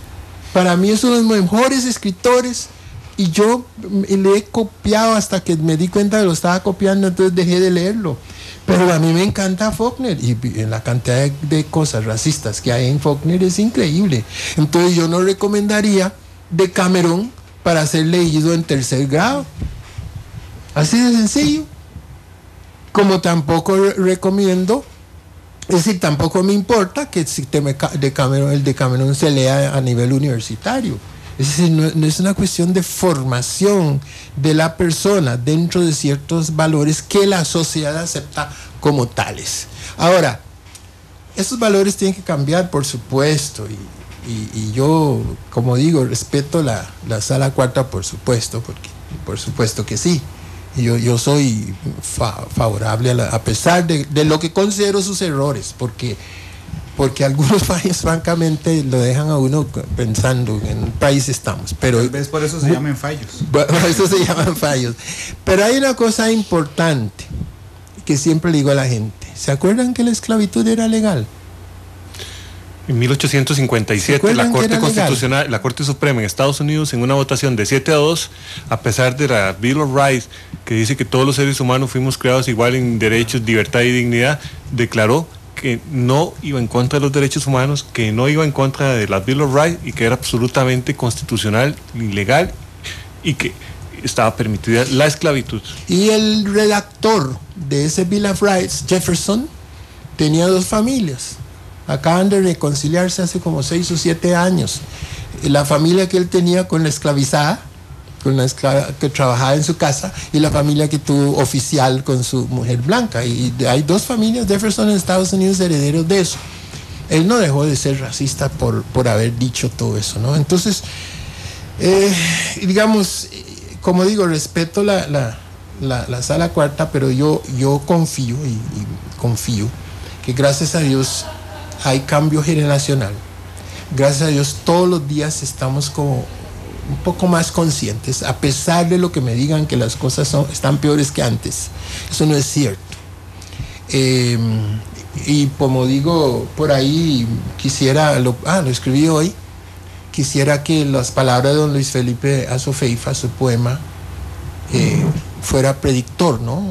Para mí es uno de los mejores escritores. Y yo le he copiado hasta que me di cuenta que lo estaba copiando, entonces dejé de leerlo. Pero a mí me encanta Faulkner. Y la cantidad de cosas racistas que hay en Faulkner es increíble. Entonces yo no recomendaría Decameron para ser leído en 3er grado. Así de sencillo. Como tampoco recomiendo, es decir, tampoco me importa que el Decameron se lea a nivel universitario. Es decir, no es una cuestión de formación de la persona dentro de ciertos valores que la sociedad acepta como tales. Ahora, esos valores tienen que cambiar, por supuesto, y yo, como digo, respeto la sala cuarta, por supuesto, porque por supuesto que sí. Yo soy favorable a pesar de lo que considero sus errores, porque algunos países francamente lo dejan a uno pensando en un país estamos. Pero tal vez por eso se llaman fallos. Por eso se llaman fallos. Pero hay una cosa importante que siempre le digo a la gente. ¿Se acuerdan que la esclavitud era legal? En 1857 la Corte Constitucional, la Corte Suprema en Estados Unidos, en una votación de 7-2, a pesar de la Bill of Rights, que dice que todos los seres humanos fuimos creados igual en derechos, libertad y dignidad, declaró que no iba en contra de los derechos humanos, que no iba en contra de la Bill of Rights y que era absolutamente constitucional, legal y que estaba permitida la esclavitud. Y el redactor de ese Bill of Rights, Jefferson, tenía 2 familias. Acaban de reconciliarse hace como 6 o 7 años. La familia que él tenía con la esclavizada, con la esclava que trabajaba en su casa, y la familia que tuvo oficial con su mujer blanca. Y hay 2 familias Jefferson en Estados Unidos herederos de eso. Él no dejó de ser racista por haber dicho todo eso, ¿no? Entonces, digamos, como digo, respeto la sala cuarta, pero yo confío y confío que gracias a Dios hay cambio generacional. Gracias a Dios todos los días estamos como un poco más conscientes, a pesar de lo que me digan que las cosas están peores que antes. Eso no es cierto. Y como digo, por ahí quisiera, lo escribí hoy, quisiera que las palabras de don Luis Felipe Azofeifa, su poema, fuera predictor, ¿no?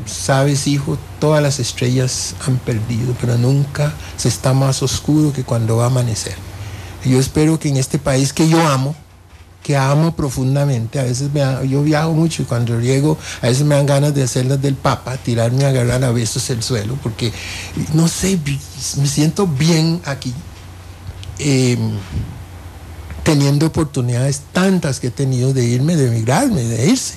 Sabes, hijo, todas las estrellas han perdido, pero nunca se está más oscuro que cuando va a amanecer. Y yo espero que en este país que yo amo profundamente, a veces yo viajo mucho y cuando llego, a veces me dan ganas de hacer las del Papa, tirarme a agarrar a besos el suelo, porque, no sé, me siento bien aquí, teniendo oportunidades tantas que he tenido de irme, de emigrarme, de irse.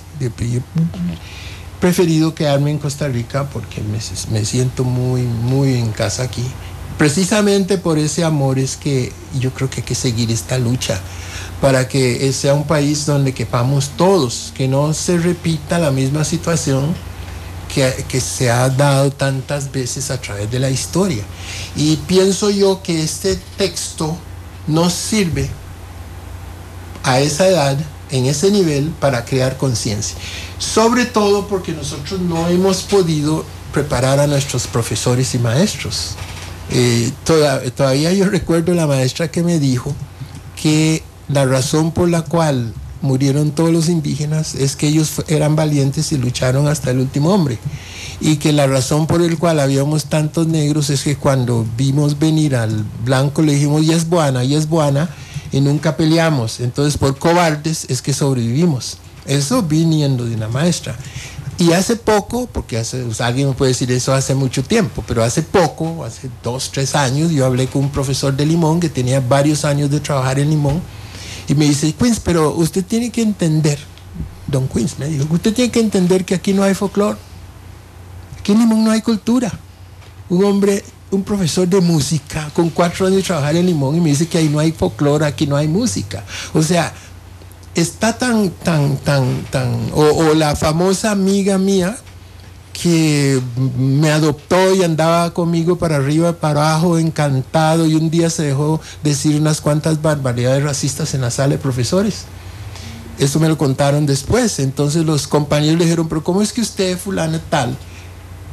Preferido quedarme en Costa Rica porque me siento muy, muy en casa aquí. Precisamente por ese amor es que yo creo que hay que seguir esta lucha para que sea un país donde quepamos todos, que no se repita la misma situación que se ha dado tantas veces a través de la historia. Y pienso yo que este texto nos sirve a esa edad, en ese nivel, para crear conciencia. Sobre todo porque nosotros no hemos podido preparar a nuestros profesores y maestros. Todavía yo recuerdo la maestra que me dijo que la razón por la cual murieron todos los indígenas es que ellos eran valientes y lucharon hasta el último hombre. Y que la razón por la cual habíamos tantos negros es que cuando vimos venir al blanco le dijimos y es buena, y nunca peleamos. Entonces, por cobardes es que sobrevivimos. Eso viniendo de una maestra. Y hace poco, porque alguien me puede decir eso hace mucho tiempo, pero hace poco, hace 2, 3 años, yo hablé con un profesor de Limón que tenía varios años de trabajar en Limón y me dice, Queens, pero usted tiene que entender, don Queens me dijo, usted tiene que entender que aquí no hay folclore, aquí en Limón no hay cultura. Un profesor de música con 4 años de trabajar en Limón y me dice que ahí no hay folclore, aquí no hay música. O sea, está o la famosa amiga mía que me adoptó y andaba conmigo para arriba, para abajo, encantado, y un día se dejó decir unas cuantas barbaridades racistas en la sala de profesores. Eso me lo contaron después. Entonces los compañeros le dijeron, pero ¿cómo es que usted, fulano tal,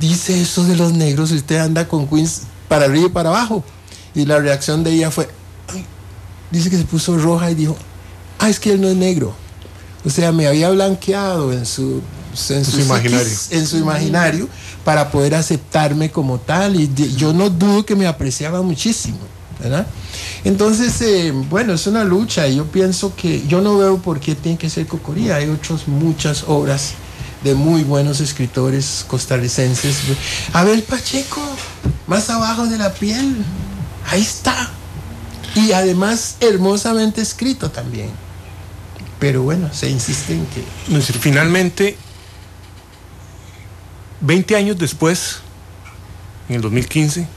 dice eso de los negros, usted anda con Queens para arriba y para abajo. Y la reacción de ella fue, ay, dice que se puso roja y dijo, es que él no es negro. O sea, me había blanqueado en su imaginario para poder aceptarme como tal, y yo no dudo que me apreciaba muchísimo, ¿verdad? Entonces, bueno, es una lucha, y yo pienso que yo no veo por qué tiene que ser Cocorí. Hay muchas obras de muy buenos escritores costarricenses. Abel Pacheco, Más abajo de la piel, ahí está, y además hermosamente escrito también. Pero bueno, se insiste en que... Es decir, finalmente, 20 años después, en el 2015,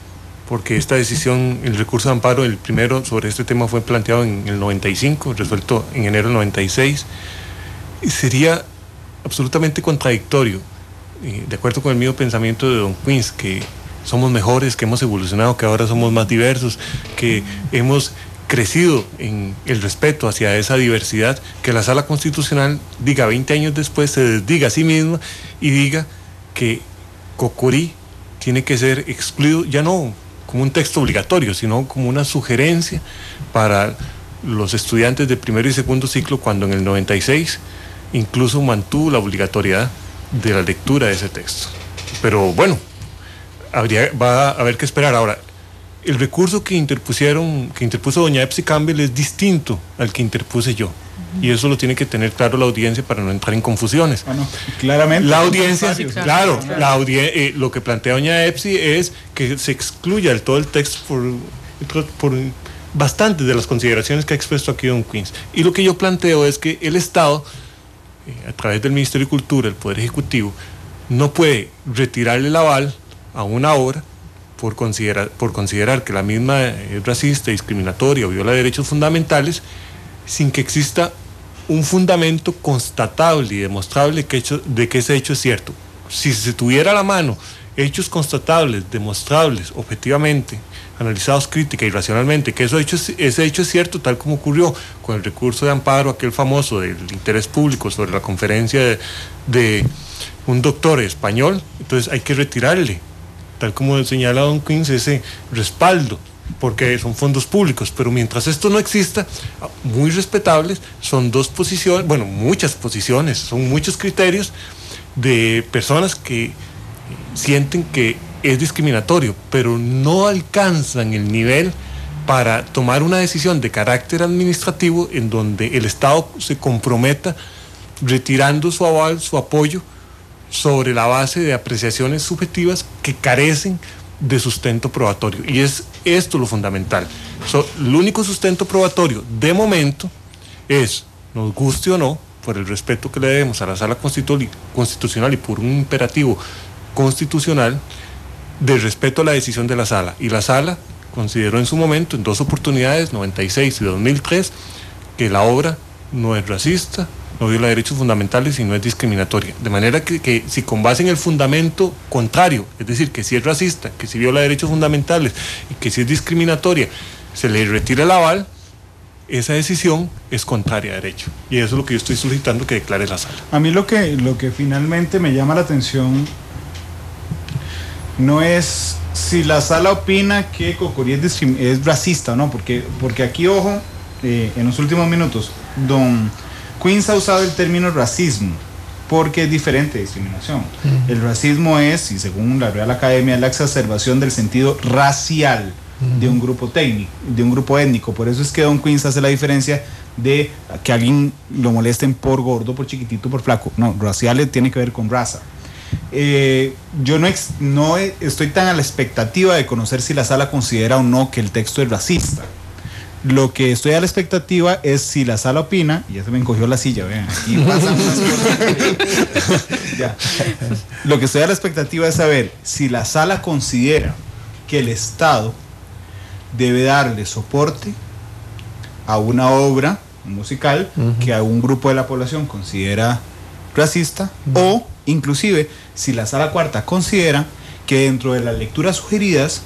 porque esta decisión, el recurso de amparo, el primero sobre este tema fue planteado en el 95, resuelto en enero del 96, y sería absolutamente contradictorio, de acuerdo con el mismo pensamiento de Don Queens, que somos mejores, que hemos evolucionado, que ahora somos más diversos, que hemos crecido en el respeto hacia esa diversidad, que la Sala Constitucional diga 20 años después, se desdiga a sí misma y diga que Cocorí tiene que ser excluido, ya no como un texto obligatorio, sino como una sugerencia para los estudiantes de primero y segundo ciclo, cuando en el 96 incluso mantuvo la obligatoriedad de la lectura de ese texto. Pero bueno, va a haber que esperar. Ahora, el recurso que interpuso doña Epsi Campbell es distinto al que interpuse yo. Y eso lo tiene que tener claro la audiencia para no entrar en confusiones. Bueno, claramente. La audiencia, claro, lo que plantea doña Epsi es que se excluya del todo el texto por bastantes de las consideraciones que ha expuesto aquí don Queens. Y lo que yo planteo es que el Estado, a través del Ministerio de Cultura, el Poder Ejecutivo, no puede retirarle el aval a una obra por considerar que la misma es racista, discriminatoria o viola derechos fundamentales, sin que exista un fundamento constatable y demostrable de que ese hecho es cierto. Si se tuviera a la mano hechos constatables, demostrables, objetivamente, analizados crítica y racionalmente, que ese hecho es cierto, tal como ocurrió con el recurso de amparo, aquel famoso del interés público sobre la conferencia de un doctor español, entonces hay que retirarle, tal como señala don Queens, ese respaldo, porque son fondos públicos. Pero mientras esto no exista, muy respetables, son dos posiciones, bueno, muchas posiciones, son muchos criterios de personas que sienten que es discriminatorio, pero no alcanzan el nivel para tomar una decisión de carácter administrativo en donde el Estado se comprometa retirando su aval, su apoyo, sobre la base de apreciaciones subjetivas que carecen de sustento probatorio. Y es esto lo fundamental. El único sustento probatorio de momento es, nos guste o no, por el respeto que le debemos a la Sala Constitucional y por un imperativo constitucional de respeto a la decisión de la Sala. Y la Sala consideró en su momento, en dos oportunidades, 96 y 2003, que la obra no es racista, no viola derechos fundamentales y no es discriminatoria. De manera que si con base en el fundamento contrario, es decir, que si es racista, que si viola derechos fundamentales y que si es discriminatoria, se le retira el aval, esa decisión es contraria a derecho. Y eso es lo que yo estoy solicitando que declare la Sala. A mí lo que finalmente me llama la atención no es si la Sala opina que Cocorí es racista o no, porque aquí, ojo, en los últimos minutos, don Queens ha usado el término racismo porque es diferente de discriminación. El racismo es, y según la Real Academia, la exacerbación del sentido racial de un grupo étnico. Por eso es que don Queens hace la diferencia de que a alguien lo molesten por gordo, por chiquitito, por flaco. No, racial tiene que ver con raza. Yo no estoy tan a la expectativa de conocer si la Sala considera o no que el texto es racista. Lo que estoy a la expectativa es si la Sala opina, y ya se me encogió la silla, vean, aquí pasan unas cosas. Ya. Lo que estoy a la expectativa es saber si la Sala considera que el Estado debe darle soporte a una obra musical que a un grupo de la población considera racista, o inclusive si la Sala Cuarta considera que dentro de las lecturas sugeridas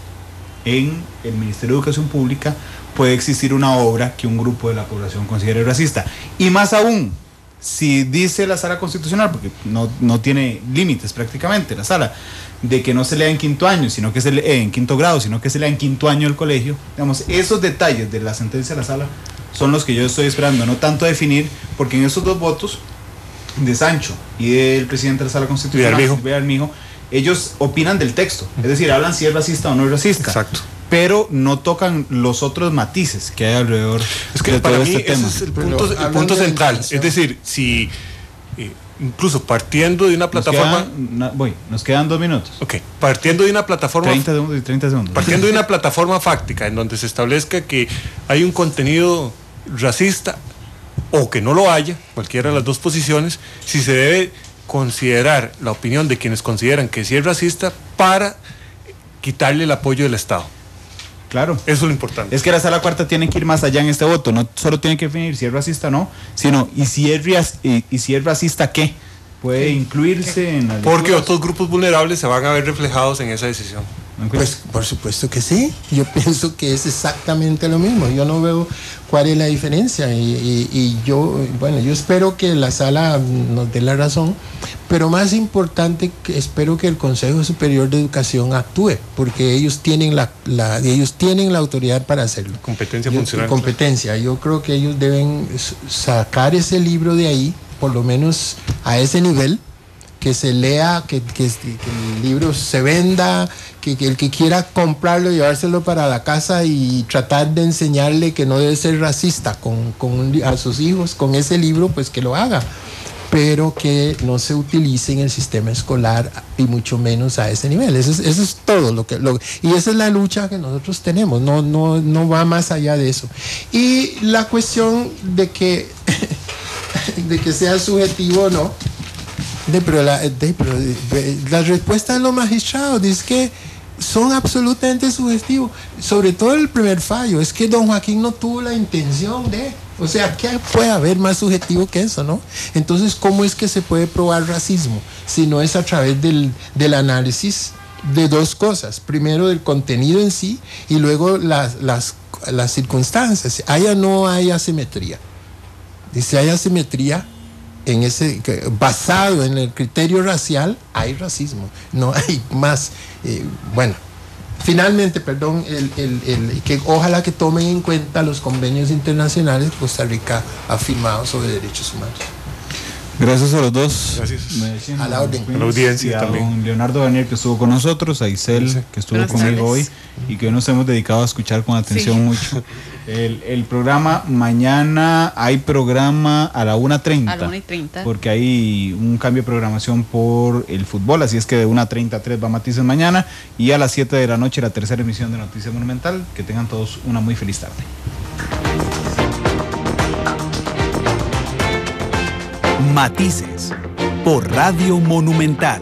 en el Ministerio de Educación Pública puede existir una obra que un grupo de la población considere racista. Y más aún, si dice la sala constitucional, porque no tiene límites prácticamente la sala, de que no se lea en quinto año, sino que se lee en quinto grado, sino que se lea en quinto año del colegio, digamos, esos detalles de la sentencia de la sala son los que yo estoy esperando, no tanto definir, porque en esos dos votos de Sancho y del presidente de la sala constitucional, Silvia Armijo, ellos opinan del texto, es decir, hablan si es racista o no es racista. Exacto. Pero no tocan los otros matices que hay alrededor de para todo mí este tema. ese es el punto central. Es decir, si incluso partiendo de una plataforma... Nos quedan 2 minutos. Ok, partiendo de una plataforma... 30 segundos. Partiendo de una plataforma fáctica en donde se establezca que hay un contenido racista o que no lo haya, cualquiera de las dos posiciones, si se debe considerar la opinión de quienes consideran que sí es racista para quitarle el apoyo del Estado. Claro. Eso es lo importante. Es que la sala cuarta tiene que ir más allá en este voto, no solo tiene que definir si es racista o no, sino y si es racista, ¿qué? Puede incluirse en la... Porque otros grupos vulnerables se van a ver reflejados en esa decisión. Pues por supuesto que sí, yo pienso que es exactamente lo mismo, yo no veo cuál es la diferencia y yo espero que la sala nos dé la razón, pero más importante, espero que el Consejo Superior de Educación actúe, porque ellos tienen ellos tienen la autoridad para hacerlo. Competencia funcional. Competencia, yo creo que ellos deben sacar ese libro de ahí, por lo menos a ese nivel, que se lea, que el libro se venda, que el que quiera comprarlo, llevárselo para la casa y tratar de enseñarle que no debe ser racista a sus hijos con ese libro, pues que lo haga, pero que no se utilice en el sistema escolar y mucho menos a ese nivel. Eso es todo y esa es la lucha que nosotros tenemos, no va más allá de eso. Y la cuestión de que sea subjetivo o no, pero la respuesta de los magistrados es que son absolutamente subjetivos, sobre todo el primer fallo, es que don Joaquín no tuvo la intención de, o sea, ¿qué puede haber más subjetivo que eso, no? Entonces, ¿cómo es que se puede probar racismo? Si no es a través del análisis de dos cosas, primero del contenido en sí y luego las circunstancias. Haya no hay asimetría. Y si hay asimetría, basado en el criterio racial, hay racismo, no hay más. Finalmente, que ojalá que tomen en cuenta los convenios internacionales que Costa Rica ha firmado sobre derechos humanos. Gracias a los dos. Gracias. A la orden. A la audiencia también. A don Leonardo Garnier, que estuvo con nosotros, a Isel, que estuvo conmigo hoy y que hoy nos hemos dedicado a escuchar con atención mucho. El programa, mañana hay programa a la 1:30. A la 1:30. Porque hay un cambio de programación por el fútbol, así es que de 1:30 a 3 va Matices mañana y a las 7 de la noche la tercera emisión de Noticias Monumental. Que tengan todos una muy feliz tarde. Matices por Radio Monumental.